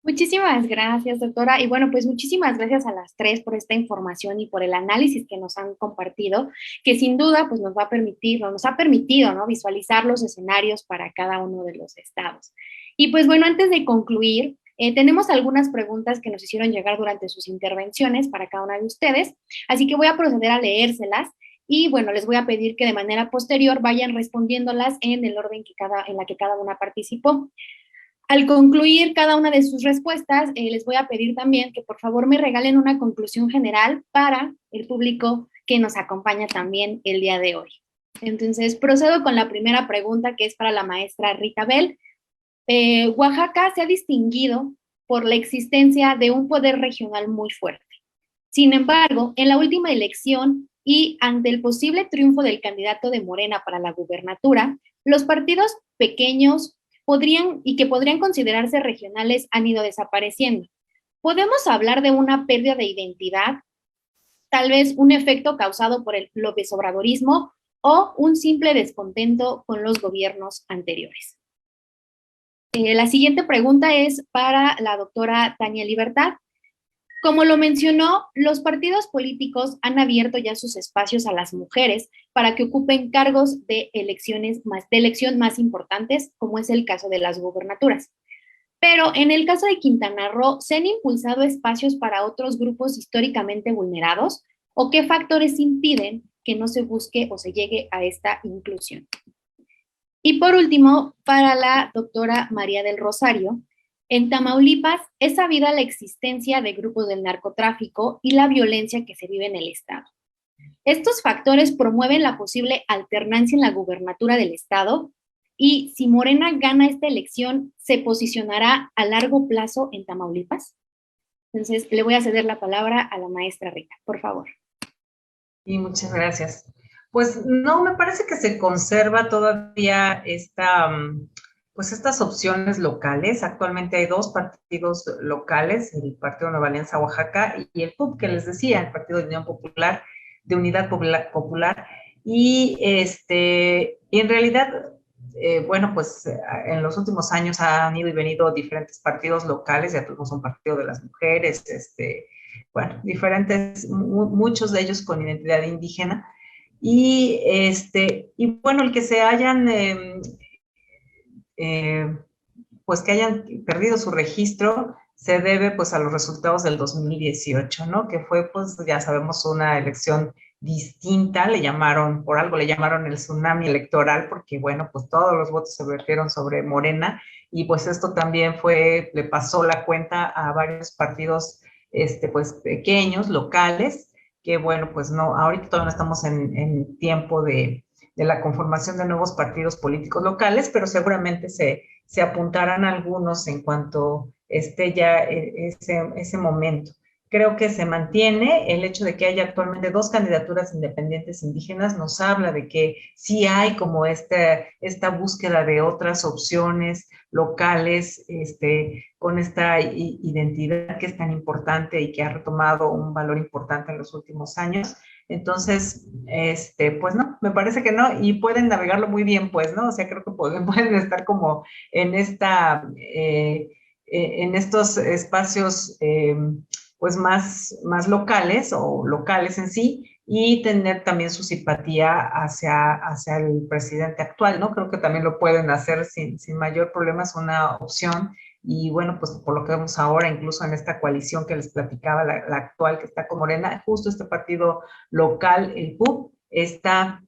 Muchísimas gracias, doctora. Y bueno, pues muchísimas gracias a las tres por esta información y por el análisis que nos han compartido, que sin duda pues nos ha permitido, ¿no? Visualizar los escenarios para cada uno de los estados. Y pues bueno, antes de concluir, tenemos algunas preguntas que nos hicieron llegar durante sus intervenciones para cada una de ustedes, así que voy a proceder a leérselas. Y bueno, les voy a pedir que de manera posterior vayan respondiéndolas en el orden en la que cada una participó. Al concluir cada una de sus respuestas, les voy a pedir también que por favor me regalen una conclusión general para el público que nos acompaña también el día de hoy. Entonces, procedo con la primera pregunta, que es para la maestra Rita Bell. Oaxaca se ha distinguido por la existencia de un poder regional muy fuerte. Sin embargo, en la última elección y ante el posible triunfo del candidato de Morena para la gubernatura, los partidos pequeños que podrían considerarse regionales han ido desapareciendo. ¿Podemos hablar de una pérdida de identidad, tal vez un efecto causado por el López Obradorismo o un simple descontento con los gobiernos anteriores? La siguiente pregunta es para la doctora Tania Libertad. Como lo mencionó, los partidos políticos han abierto ya sus espacios a las mujeres para que ocupen cargos de elección más importantes, como es el caso de las gubernaturas. Pero en el caso de Quintana Roo, ¿se han impulsado espacios para otros grupos históricamente vulnerados? ¿O qué factores impiden que no se busque o se llegue a esta inclusión? Y por último, para la doctora María del Rosario, en Tamaulipas es sabida la existencia de grupos del narcotráfico y la violencia que se vive en el estado. Estos factores promueven la posible alternancia en la gubernatura del estado y si Morena gana esta elección, ¿se posicionará a largo plazo en Tamaulipas? Entonces, le voy a ceder la palabra a la maestra Rita, por favor. Y muchas gracias. Pues no, me parece que se conserva todavía pues estas opciones locales. Actualmente hay dos partidos locales, el Partido Nueva Alianza Oaxaca y el PUP, que les decía, el Partido de Unión Popular, de Unidad Popular. Y en realidad, bueno, pues en los últimos años han ido y venido diferentes partidos locales, ya tuvimos un partido de las mujeres, bueno, diferentes, muchos de ellos con identidad indígena. Y bueno, el que se hayan, pues que hayan perdido su registro, se debe pues a los resultados del 2018, ¿no? Que fue, pues ya sabemos, una elección distinta, le llamaron, por algo le llamaron el tsunami electoral, porque bueno, pues todos los votos se vertieron sobre Morena, y pues esto también le pasó la cuenta a varios partidos, pues pequeños, locales, que bueno, pues no, ahorita todavía no estamos en tiempo de la conformación de nuevos partidos políticos locales, pero seguramente se apuntarán algunos en cuanto esté ya ese momento. Creo que se mantiene el hecho de que haya actualmente dos candidaturas independientes indígenas, nos habla de que sí hay como esta búsqueda de otras opciones locales, con esta identidad que es tan importante y que ha retomado un valor importante en los últimos años. Entonces, pues no, me parece que no, y pueden navegarlo muy bien, pues, ¿no? O sea, creo que pueden estar como en en estos espacios, pues, más locales o locales en sí, y tener también su simpatía hacia el presidente actual, ¿no? Creo que también lo pueden hacer sin mayor problema, es una opción. Y bueno, pues por lo que vemos ahora, incluso en esta coalición que les platicaba, la actual que está con Morena, justo este partido local, el PUB, está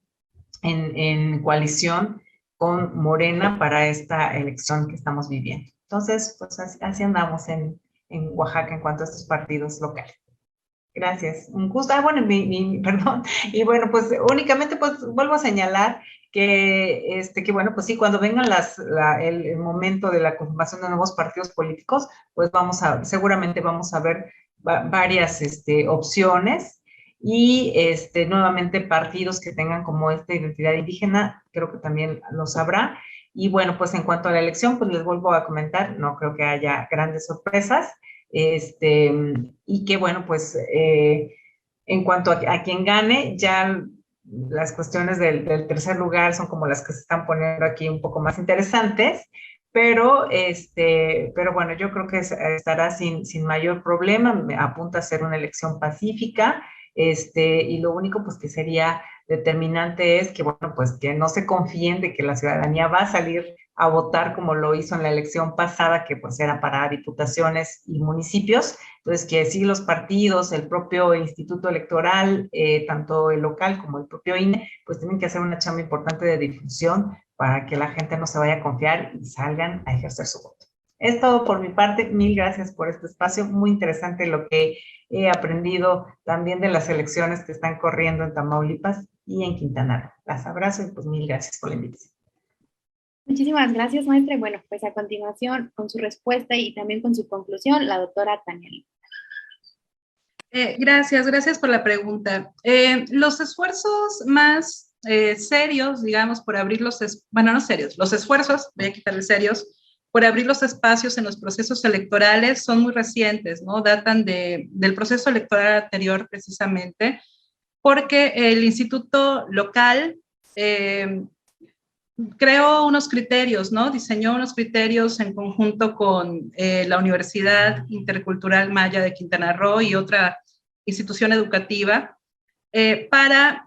en coalición con Morena para esta elección que estamos viviendo. Entonces, pues así andamos en Oaxaca en cuanto a estos partidos locales. Gracias, un gusto. Bueno, perdón. Y bueno, pues únicamente pues vuelvo a señalar que bueno, pues sí, cuando venga el momento de la conformación de nuevos partidos políticos, pues seguramente vamos a ver varias opciones, y nuevamente partidos que tengan como esta identidad indígena, creo que también los habrá. Y bueno, pues en cuanto a la elección, pues les vuelvo a comentar, no creo que haya grandes sorpresas. Y que bueno, pues en cuanto a quien gane, ya las cuestiones del tercer lugar son como las que se están poniendo aquí un poco más interesantes, pero bueno, yo creo que estará sin mayor problema, me apunta a ser una elección pacífica, y lo único pues que sería determinante es que, bueno, pues que no se confíen de que la ciudadanía va a salir a votar como lo hizo en la elección pasada, que pues era para diputaciones y municipios. Entonces, que sí los partidos, el propio Instituto Electoral, tanto el local como el propio INE, pues tienen que hacer una chamba importante de difusión para que la gente no se vaya a confiar y salgan a ejercer su voto. Es todo por mi parte. Mil gracias por este espacio. Muy interesante lo que he aprendido también de las elecciones que están corriendo en Tamaulipas y en Quintana Roo. Las abrazo y pues mil gracias por la invitación. Muchísimas gracias, maestra. Y bueno, pues a continuación, con su respuesta y también con su conclusión, la doctora Tania Lima. Gracias por la pregunta. Los esfuerzos más serios, digamos, por abrir los esfuerzos, voy a quitarle serios, por abrir los espacios en los procesos electorales son muy recientes, ¿no? Datan del proceso electoral anterior, precisamente, porque el instituto local creó unos criterios, ¿no? Diseñó unos criterios en conjunto con la Universidad Intercultural Maya de Quintana Roo y otra institución educativa para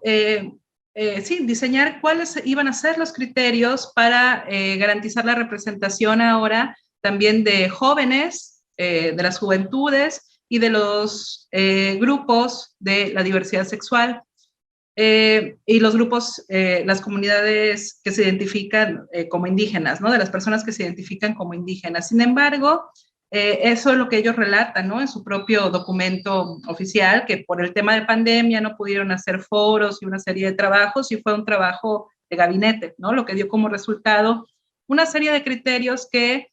diseñar cuáles iban a ser los criterios para garantizar la representación ahora también de jóvenes, de las juventudes y de los grupos de la diversidad sexual. Y los grupos, las comunidades que se identifican como indígenas, ¿no? De las personas que se identifican como indígenas. Sin embargo, eso es lo que ellos relatan, ¿no? En su propio documento oficial, que por el tema de pandemia no pudieron hacer foros y una serie de trabajos, y fue un trabajo de gabinete, ¿no? Lo que dio como resultado una serie de criterios que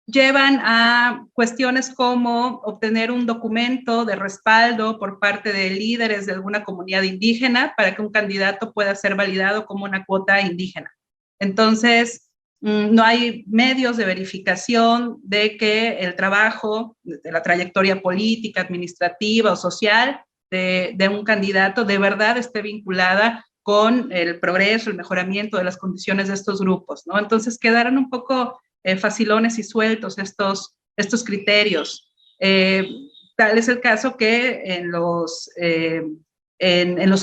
llevan a cuestiones como obtener un documento de respaldo por parte de líderes de alguna comunidad indígena para que un candidato pueda ser validado como una cuota indígena. Entonces, no hay medios de verificación de que el trabajo, de la trayectoria política, administrativa o social de un candidato de verdad esté vinculada con el progreso, el mejoramiento de las condiciones de estos grupos, ¿no? Entonces quedaron un poco facilones y sueltos estos criterios. Tal es el caso que en los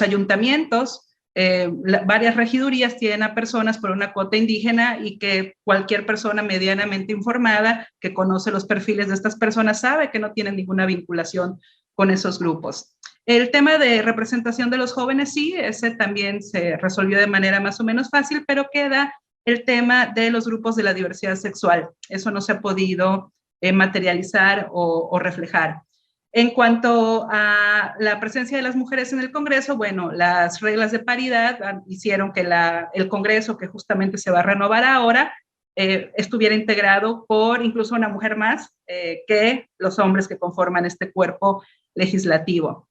ayuntamientos, varias regidurías tienen a personas por una cuota indígena y que cualquier persona medianamente informada que conoce los perfiles de estas personas sabe que no tienen ninguna vinculación con esos grupos. El tema de representación de los jóvenes, sí, ese también se resolvió de manera más o menos fácil, pero queda el tema de los grupos de la diversidad sexual. Eso no se ha podido materializar o reflejar. En cuanto a la presencia de las mujeres en el Congreso, bueno, las reglas de paridad hicieron que el Congreso, que justamente se va a renovar ahora, estuviera integrado por incluso una mujer más que los hombres que conforman este cuerpo legislativo.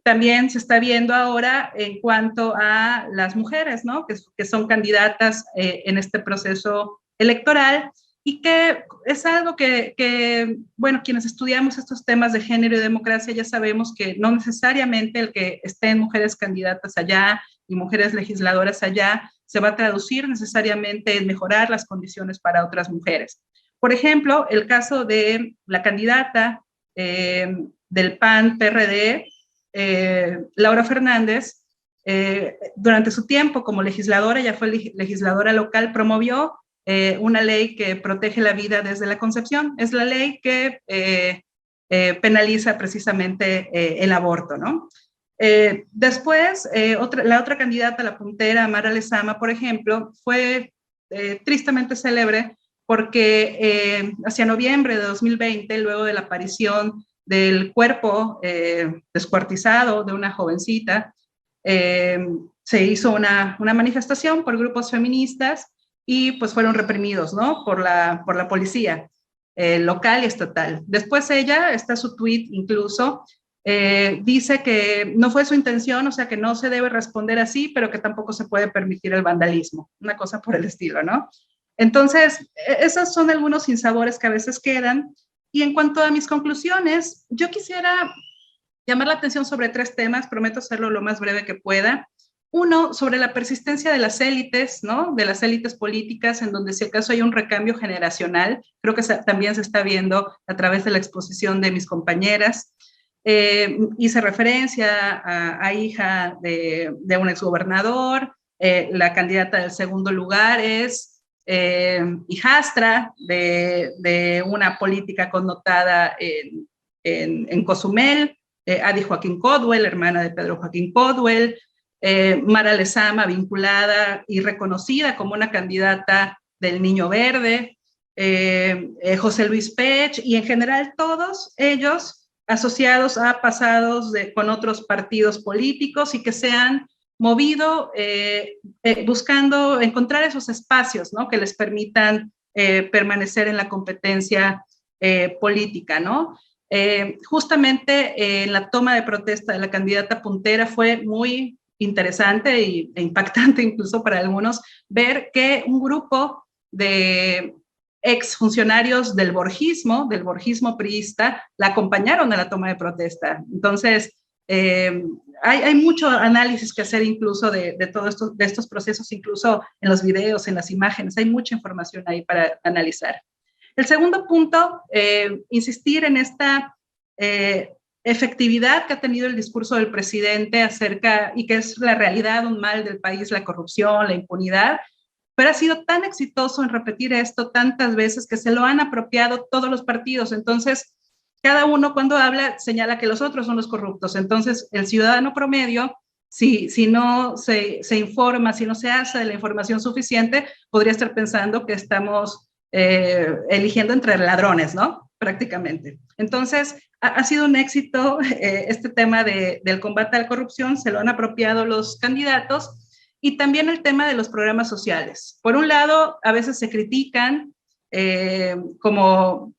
También se está viendo ahora en cuanto a las mujeres, ¿no? que son candidatas en este proceso electoral y que es algo que, bueno, quienes estudiamos estos temas de género y democracia ya sabemos que no necesariamente el que estén mujeres candidatas allá y mujeres legisladoras allá se va a traducir necesariamente en mejorar las condiciones para otras mujeres. Por ejemplo, el caso de la candidata del PAN-PRD, Laura Fernández, durante su tiempo como legisladora, ya fue legisladora local, promovió una ley que protege la vida desde la concepción. Es la ley que penaliza precisamente el aborto, ¿no? Después, la otra candidata, la puntera, Mara Lezama, por ejemplo, fue tristemente célebre porque hacia noviembre de 2020, luego de la aparición del cuerpo descuartizado de una jovencita, se hizo una manifestación por grupos feministas y pues fueron reprimidos, ¿no? por la policía local y estatal. Después ella, está su tweet incluso, dice que no fue su intención, o sea que no se debe responder así, pero que tampoco se puede permitir el vandalismo, una cosa por el estilo, ¿no? Entonces, esos son algunos sinsabores que a veces quedan. Y en cuanto a mis conclusiones, yo quisiera llamar la atención sobre 3 temas, prometo hacerlo lo más breve que pueda. Uno, sobre la persistencia de las élites, ¿no? De las élites políticas, en donde si acaso hay un recambio generacional, creo que también se está viendo a través de la exposición de mis compañeras. Hice referencia a hija de un exgobernador, la candidata del segundo lugar es hijastra de una política connotada en Cozumel, Adi Joaquín Codwell, hermana de Pedro Joaquín Codwell, Mara Lezama, vinculada y reconocida como una candidata del Niño Verde, José Luis Pech, y en general todos ellos asociados a pasados con otros partidos políticos y que se han movido buscando encontrar esos espacios, ¿no? que les permitan permanecer en la competencia política, ¿no? Justamente en la toma de protesta de la candidata puntera fue muy interesante e impactante incluso para algunos ver que un grupo de exfuncionarios del borgismo priista, la acompañaron a la toma de protesta. Entonces, hay mucho análisis que hacer incluso de estos procesos, incluso en los videos, en las imágenes, hay mucha información ahí para analizar. El segundo punto, insistir en esta efectividad que ha tenido el discurso del presidente acerca, y que es la realidad, un mal del país, la corrupción, la impunidad, pero ha sido tan exitoso en repetir esto tantas veces que se lo han apropiado todos los partidos. Entonces, cada uno cuando habla señala que los otros son los corruptos. Entonces, el ciudadano promedio, si no se informa, si no se hace de la información suficiente, podría estar pensando que estamos eligiendo entre ladrones, ¿no? Prácticamente. Entonces, ha sido un éxito este tema del combate a la corrupción, se lo han apropiado los candidatos, y también el tema de los programas sociales. Por un lado, a veces se critican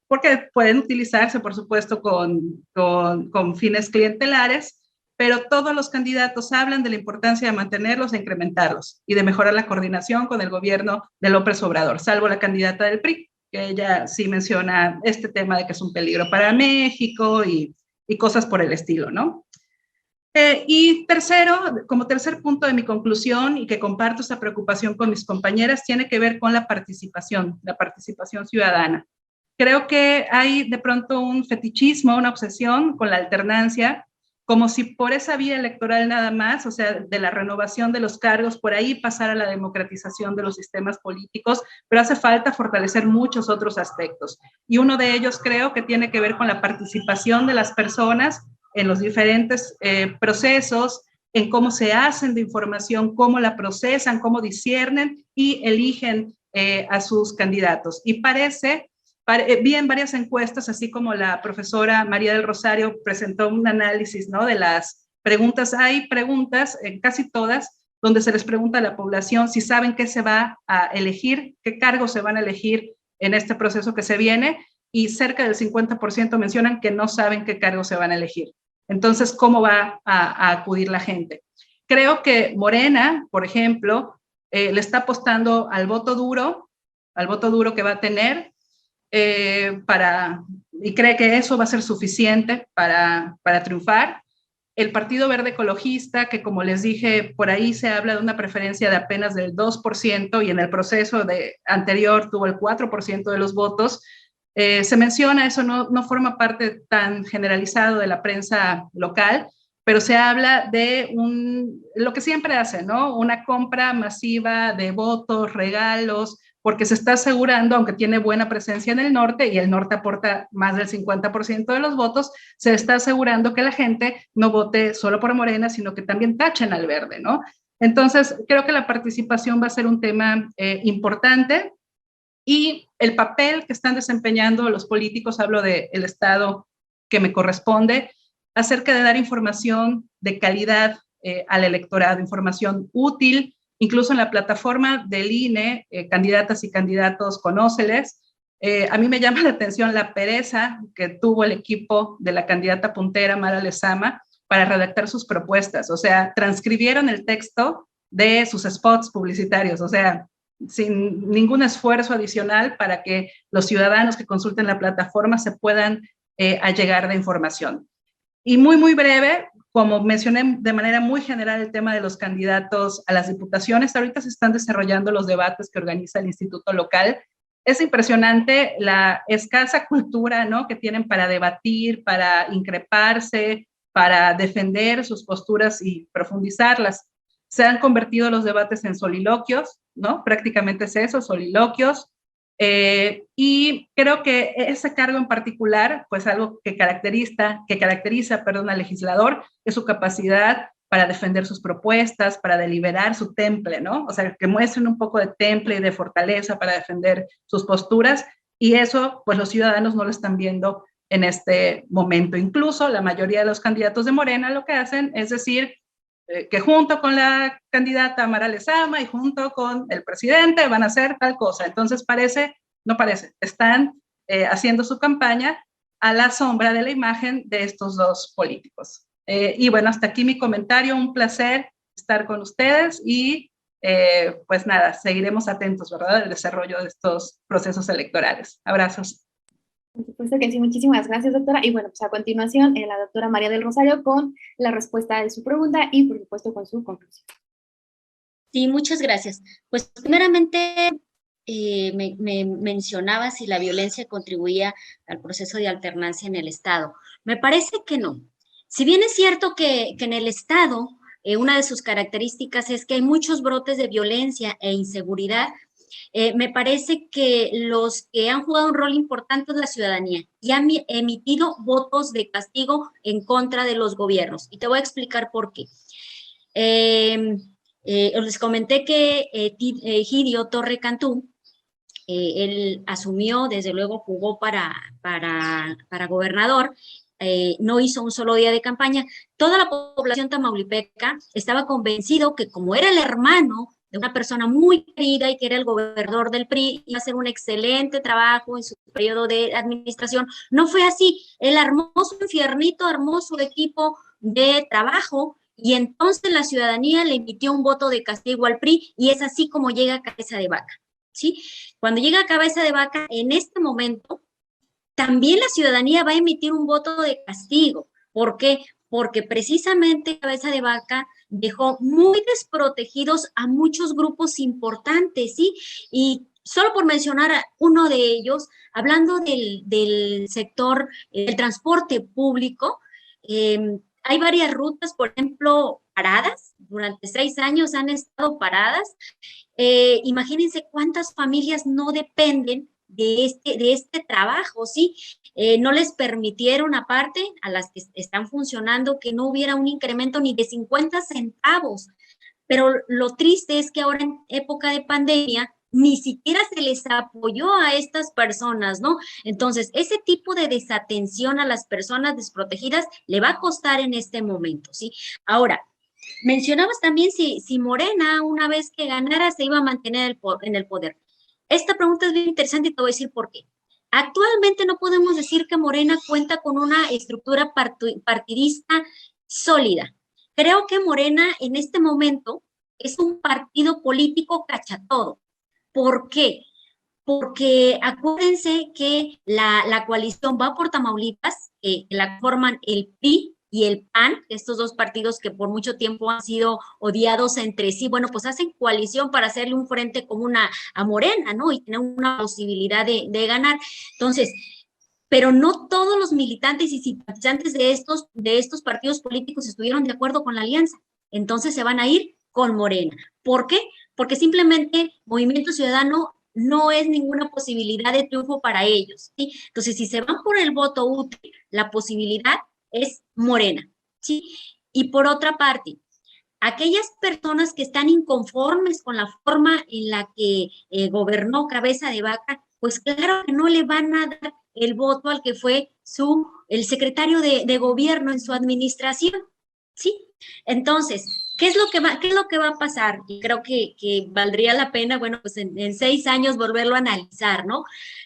porque pueden utilizarse, por supuesto, con fines clientelares, pero todos los candidatos hablan de la importancia de mantenerlos e incrementarlos y de mejorar la coordinación con el gobierno de López Obrador, salvo la candidata del PRI, que ella sí menciona este tema de que es un peligro para México y cosas por el estilo, ¿no? Y tercero, como tercer punto de mi conclusión, y que comparto esta preocupación con mis compañeras, tiene que ver con la participación ciudadana. Creo que hay de pronto un fetichismo, una obsesión con la alternancia, como si por esa vía electoral nada más, o sea, de la renovación de los cargos, por ahí pasara la democratización de los sistemas políticos, pero hace falta fortalecer muchos otros aspectos. Y uno de ellos creo que tiene que ver con la participación de las personas en los diferentes procesos, en cómo se hacen de información, cómo la procesan, cómo disciernen y eligen a sus candidatos. Y vi en varias encuestas, así como la profesora María del Rosario presentó un análisis, ¿no?, de las preguntas. Hay preguntas, casi todas, donde se les pregunta a la población si saben qué se va a elegir, qué cargos se van a elegir en este proceso que se viene, y cerca del 50% mencionan que no saben qué cargos se van a elegir. Entonces, ¿cómo va a acudir la gente? Creo que Morena, por ejemplo, le está apostando al voto duro que va a tener, y cree que eso va a ser suficiente para triunfar. El Partido Verde Ecologista, que como les dije, por ahí se habla de una preferencia de apenas del 2%, y en el proceso anterior tuvo el 4% de los votos. Se menciona, eso no forma parte tan generalizado de la prensa local, pero se habla de lo que siempre hace, ¿no? Una compra masiva de votos, regalos, porque se está asegurando, aunque tiene buena presencia en el norte, y el norte aporta más del 50% de los votos, se está asegurando que la gente no vote solo por Morena, sino que también tachen al verde, ¿no? Entonces, creo que la participación va a ser un tema importante, y el papel que están desempeñando los políticos, hablo del Estado que me corresponde, acerca de dar información de calidad al electorado, información útil. Incluso en la plataforma del INE, candidatas y candidatos, conóceles. A mí me llama la atención la pereza que tuvo el equipo de la candidata puntera, Mara Lezama, para redactar sus propuestas. O sea, transcribieron el texto de sus spots publicitarios, o sea, sin ningún esfuerzo adicional para que los ciudadanos que consulten la plataforma se puedan allegar de información. Y muy, muy breve, como mencioné de manera muy general el tema de los candidatos a las diputaciones, ahorita se están desarrollando los debates que organiza el Instituto Local. Es impresionante la escasa cultura, ¿no?, que tienen para debatir, para increparse, para defender sus posturas y profundizarlas. Se han convertido los debates en soliloquios, ¿no? Prácticamente es eso, soliloquios. Y creo que ese cargo en particular, pues algo que caracteriza, al legislador, es su capacidad para defender sus propuestas, para deliberar su temple, ¿no? O sea, que muestren un poco de temple y de fortaleza para defender sus posturas, y eso, pues los ciudadanos no lo están viendo en este momento. Incluso la mayoría de los candidatos de Morena lo que hacen es decir que junto con la candidata Mara Lezama y junto con el presidente van a hacer tal cosa. Entonces están haciendo su campaña a la sombra de la imagen de estos dos políticos. Y bueno, hasta aquí mi comentario, un placer estar con ustedes, y pues nada, seguiremos atentos, ¿verdad?, del desarrollo de estos procesos electorales. Abrazos. Por supuesto que sí, muchísimas gracias, doctora. Y bueno, pues a continuación, la doctora María del Rosario con la respuesta de su pregunta y, por supuesto, con su conclusión. Sí, muchas gracias. Pues primeramente me mencionaba si la violencia contribuía al proceso de alternancia en el Estado. Me parece que no. Si bien es cierto que en el Estado una de sus características es que hay muchos brotes de violencia e inseguridad, me parece que los que han jugado un rol importante es la ciudadanía y han emitido votos de castigo en contra de los gobiernos. Y te voy a explicar por qué. Les comenté que Egidio Torre Cantú, él asumió, desde luego jugó para gobernador, no hizo un solo día de campaña. Toda la población tamaulipeca estaba convencido que como era el hermano de una persona muy querida y que era el gobernador del PRI, iba a hacer un excelente trabajo en su periodo de administración. No fue así. Él armó su infiernito, armó su equipo de trabajo y entonces la ciudadanía le emitió un voto de castigo al PRI y es así como llega a Cabeza de Vaca, ¿sí? Cuando llega a Cabeza de Vaca, en este momento, también la ciudadanía va a emitir un voto de castigo. ¿Por qué? Porque precisamente Cabeza de Vaca dejó muy desprotegidos a muchos grupos importantes, ¿sí? Y solo por mencionar a uno de ellos, hablando del sector del transporte público, hay varias rutas, por ejemplo, paradas, durante 6 años han estado paradas. Imagínense cuántas familias no dependen de este trabajo, ¿sí? No les permitieron, aparte, a las que están funcionando, que no hubiera un incremento ni de 50 centavos. Pero lo triste es que ahora en época de pandemia, ni siquiera se les apoyó a estas personas, ¿no? Entonces, ese tipo de desatención a las personas desprotegidas le va a costar en este momento, ¿sí? Ahora, mencionabas también si Morena, una vez que ganara, se iba a mantener en el poder. Esta pregunta es bien interesante y te voy a decir por qué. Actualmente no podemos decir que Morena cuenta con una estructura partidista sólida. Creo que Morena en este momento es un partido político cachatodo. ¿Por qué? Porque acuérdense que la coalición va por Tamaulipas, que la forman el PRI y el PAN, estos dos partidos que por mucho tiempo han sido odiados entre sí, bueno, pues hacen coalición para hacerle un frente común a Morena, ¿no? Y tener una posibilidad de ganar. Entonces, pero no todos los militantes y simpatizantes de estos partidos políticos estuvieron de acuerdo con la alianza. Entonces se van a ir con Morena. ¿Por qué? Porque simplemente Movimiento Ciudadano no es ninguna posibilidad de triunfo para ellos, ¿sí? Entonces, si se van por el voto útil, la posibilidad es Morena, ¿sí? Y por otra parte, aquellas personas que están inconformes con la forma en la que gobernó Cabeza de Vaca, pues claro que no le van a dar el voto al que fue el secretario de gobierno en su administración, ¿sí? Entonces, ¿qué es lo que va a pasar? Y creo que valdría la pena, bueno, pues en 6 años volverlo a analizar, ¿no?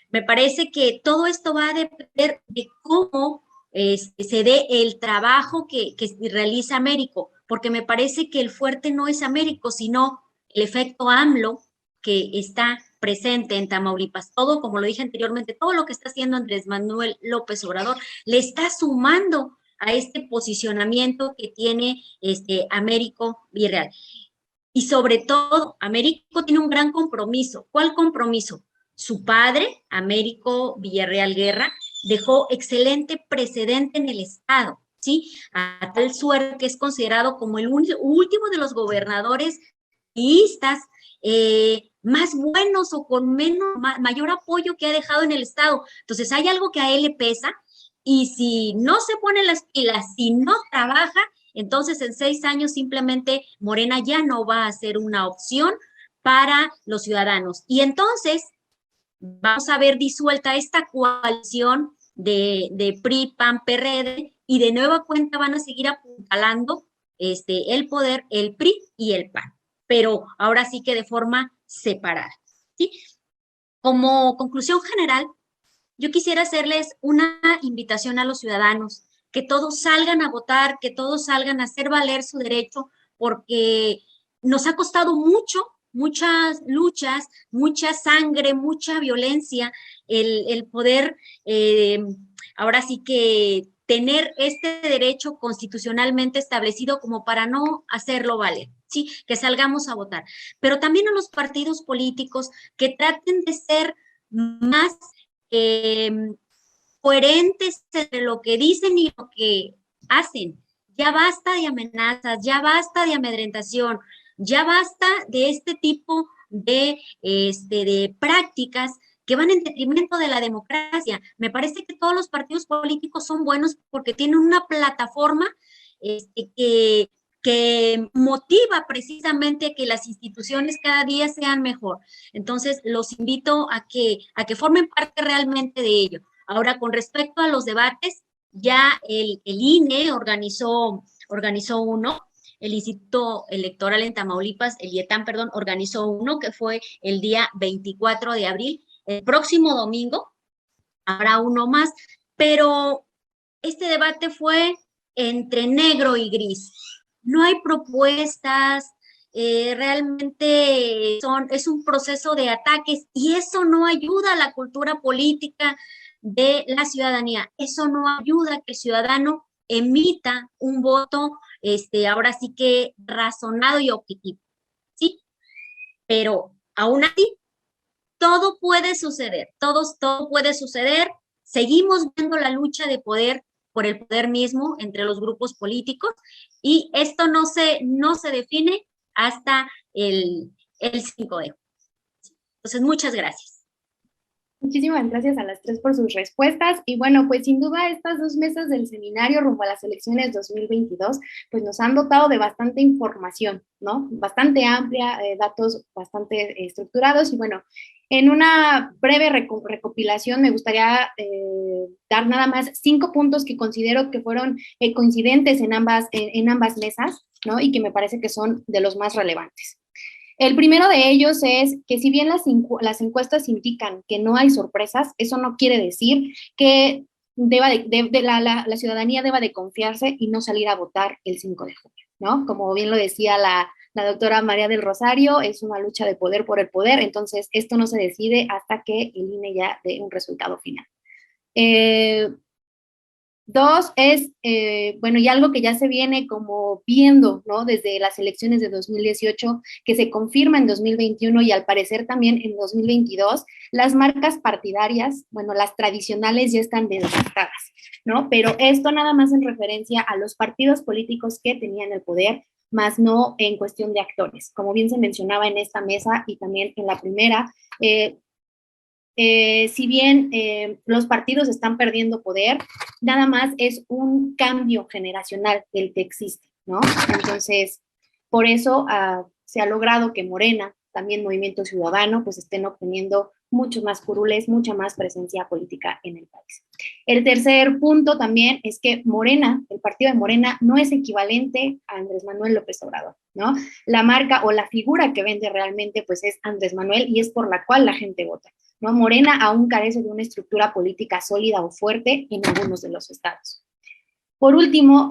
Me parece que todo esto va a depender de cómo se dé el trabajo que realiza Américo, porque me parece que el fuerte no es Américo, sino el efecto AMLO que está presente en Tamaulipas. Todo, como lo dije anteriormente, todo lo que está haciendo Andrés Manuel López Obrador le está sumando a este posicionamiento que tiene Américo Villarreal. Y sobre todo, Américo tiene un gran compromiso. ¿Cuál compromiso? Su padre, Américo Villarreal Guerra, dejó excelente precedente en el Estado, ¿sí? A tal suerte que es considerado como el último de los gobernadores priistas más buenos o con mayor apoyo que ha dejado en el Estado. Entonces, hay algo que a él le pesa y si no se pone las pilas, si no trabaja, entonces en 6 años simplemente Morena ya no va a ser una opción para los ciudadanos. Y entonces vamos a ver disuelta esta coalición de PRI, PAN, PRD, y de nueva cuenta van a seguir apuntalando el poder, el PRI y el PAN, pero ahora sí que de forma separada, ¿sí? Como conclusión general, yo quisiera hacerles una invitación a los ciudadanos, que todos salgan a votar, que todos salgan a hacer valer su derecho, porque nos ha costado muchas luchas, mucha sangre, mucha violencia, el poder ahora sí que tener este derecho constitucionalmente establecido como para no hacerlo valer, ¿sí? Que salgamos a votar. Pero también a los partidos políticos que traten de ser más coherentes entre lo que dicen y lo que hacen. Ya basta de amenazas, ya basta de amedrentación, ya basta de este tipo de prácticas que van en detrimento de la democracia. Me parece que todos los partidos políticos son buenos porque tienen una plataforma que motiva precisamente a que las instituciones cada día sean mejor. Entonces, los invito a que formen parte realmente de ello. Ahora, con respecto a los debates, ya el INE organizó uno. el Instituto Electoral en Tamaulipas, el IETAM, perdón, organizó uno que fue el día 24 de abril. El próximo domingo habrá uno más, pero este debate fue entre negro y gris. No hay propuestas, realmente es un proceso de ataques y eso no ayuda a la cultura política de la ciudadanía. Eso no ayuda a que el ciudadano emita un voto, ahora sí que razonado y objetivo, ¿sí? Pero aún así, todo puede suceder, todo puede suceder. Seguimos viendo la lucha de poder por el poder mismo entre los grupos políticos y esto no se define hasta el 5 de junio. Entonces, muchas gracias. Muchísimas gracias a las tres por sus respuestas. Y bueno, pues sin duda estas 2 mesas del seminario rumbo a las elecciones 2022, pues nos han dotado de bastante información, ¿no? Bastante amplia, datos bastante estructurados. Y bueno, en una breve recopilación me gustaría dar nada más 5 puntos que considero que fueron coincidentes en ambas mesas, ¿no? Y que me parece que son de los más relevantes. El primero de ellos es que si bien las encuestas indican que no hay sorpresas, eso no quiere decir que la ciudadanía deba de confiarse y no salir a votar el 5 de junio, ¿no? Como bien lo decía la doctora María del Rosario, es una lucha de poder por el poder, entonces esto no se decide hasta que el INE ya dé un resultado final. 2 es, bueno, y algo que ya se viene como viendo, ¿no? Desde las elecciones de 2018, que se confirma en 2021 y al parecer también en 2022, las marcas partidarias, bueno, las tradicionales ya están desgastadas, ¿no? Pero esto nada más en referencia a los partidos políticos que tenían el poder, más no en cuestión de actores. Como bien se mencionaba en esta mesa y también en la primera, si bien los partidos están perdiendo poder, nada más es un cambio generacional el que existe, ¿no? Entonces, por eso se ha logrado que Morena, también Movimiento Ciudadano, pues estén obteniendo muchos más curules, mucha más presencia política en el país. El tercer punto también es que Morena, el partido de Morena, no es equivalente a Andrés Manuel López Obrador, ¿no? La marca o la figura que vende realmente, pues es Andrés Manuel y es por la cual la gente vota, ¿no? Morena aún carece de una estructura política sólida o fuerte en algunos de los estados. Por último,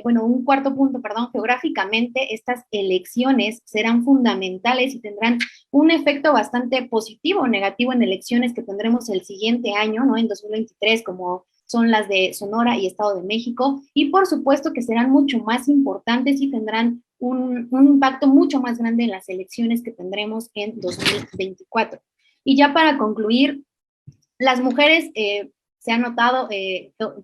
bueno, un cuarto punto, perdón, geográficamente estas elecciones serán fundamentales y tendrán un efecto bastante positivo o negativo en elecciones que tendremos el siguiente año, ¿no? En 2023, como son las de Sonora y Estado de México, y por supuesto que serán mucho más importantes y tendrán un impacto mucho más grande en las elecciones que tendremos en 2024. Y ya para concluir, las mujeres, se ha notado,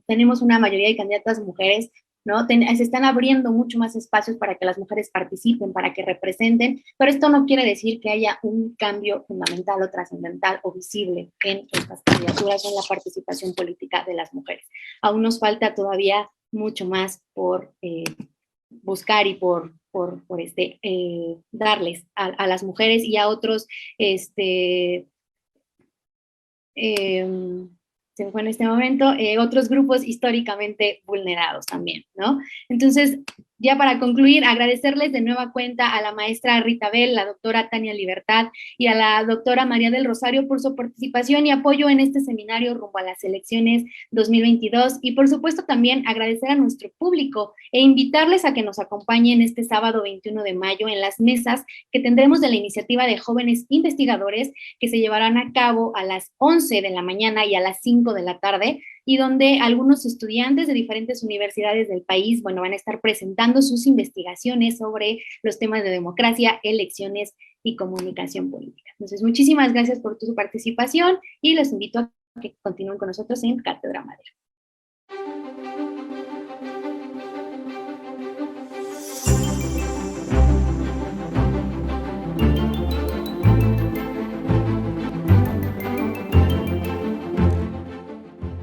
tenemos una mayoría de candidatas mujeres, ¿no? Se están abriendo mucho más espacios para que las mujeres participen, para que representen, pero esto no quiere decir que haya un cambio fundamental o trascendental o visible en estas candidaturas o en la participación política de las mujeres. Aún nos falta todavía mucho más por buscar y por darles a las mujeres y a otros, se me fue en este momento, otros grupos históricamente vulnerados también, ¿no? Entonces, ya para concluir, agradecerles de nueva cuenta a la maestra Rita Bell, la doctora Tania Libertad y a la doctora María del Rosario por su participación y apoyo en este seminario rumbo a las elecciones 2022 y por supuesto también agradecer a nuestro público e invitarles a que nos acompañen este sábado 21 de mayo en las mesas que tendremos de la iniciativa de jóvenes investigadores que se llevarán a cabo a las 11 de la mañana y a las 5 de la tarde y donde algunos estudiantes de diferentes universidades del país, bueno, van a estar presentando sus investigaciones sobre los temas de democracia, elecciones y comunicación política. Entonces, muchísimas gracias por su participación y los invito a que continúen con nosotros en Cátedra Madero.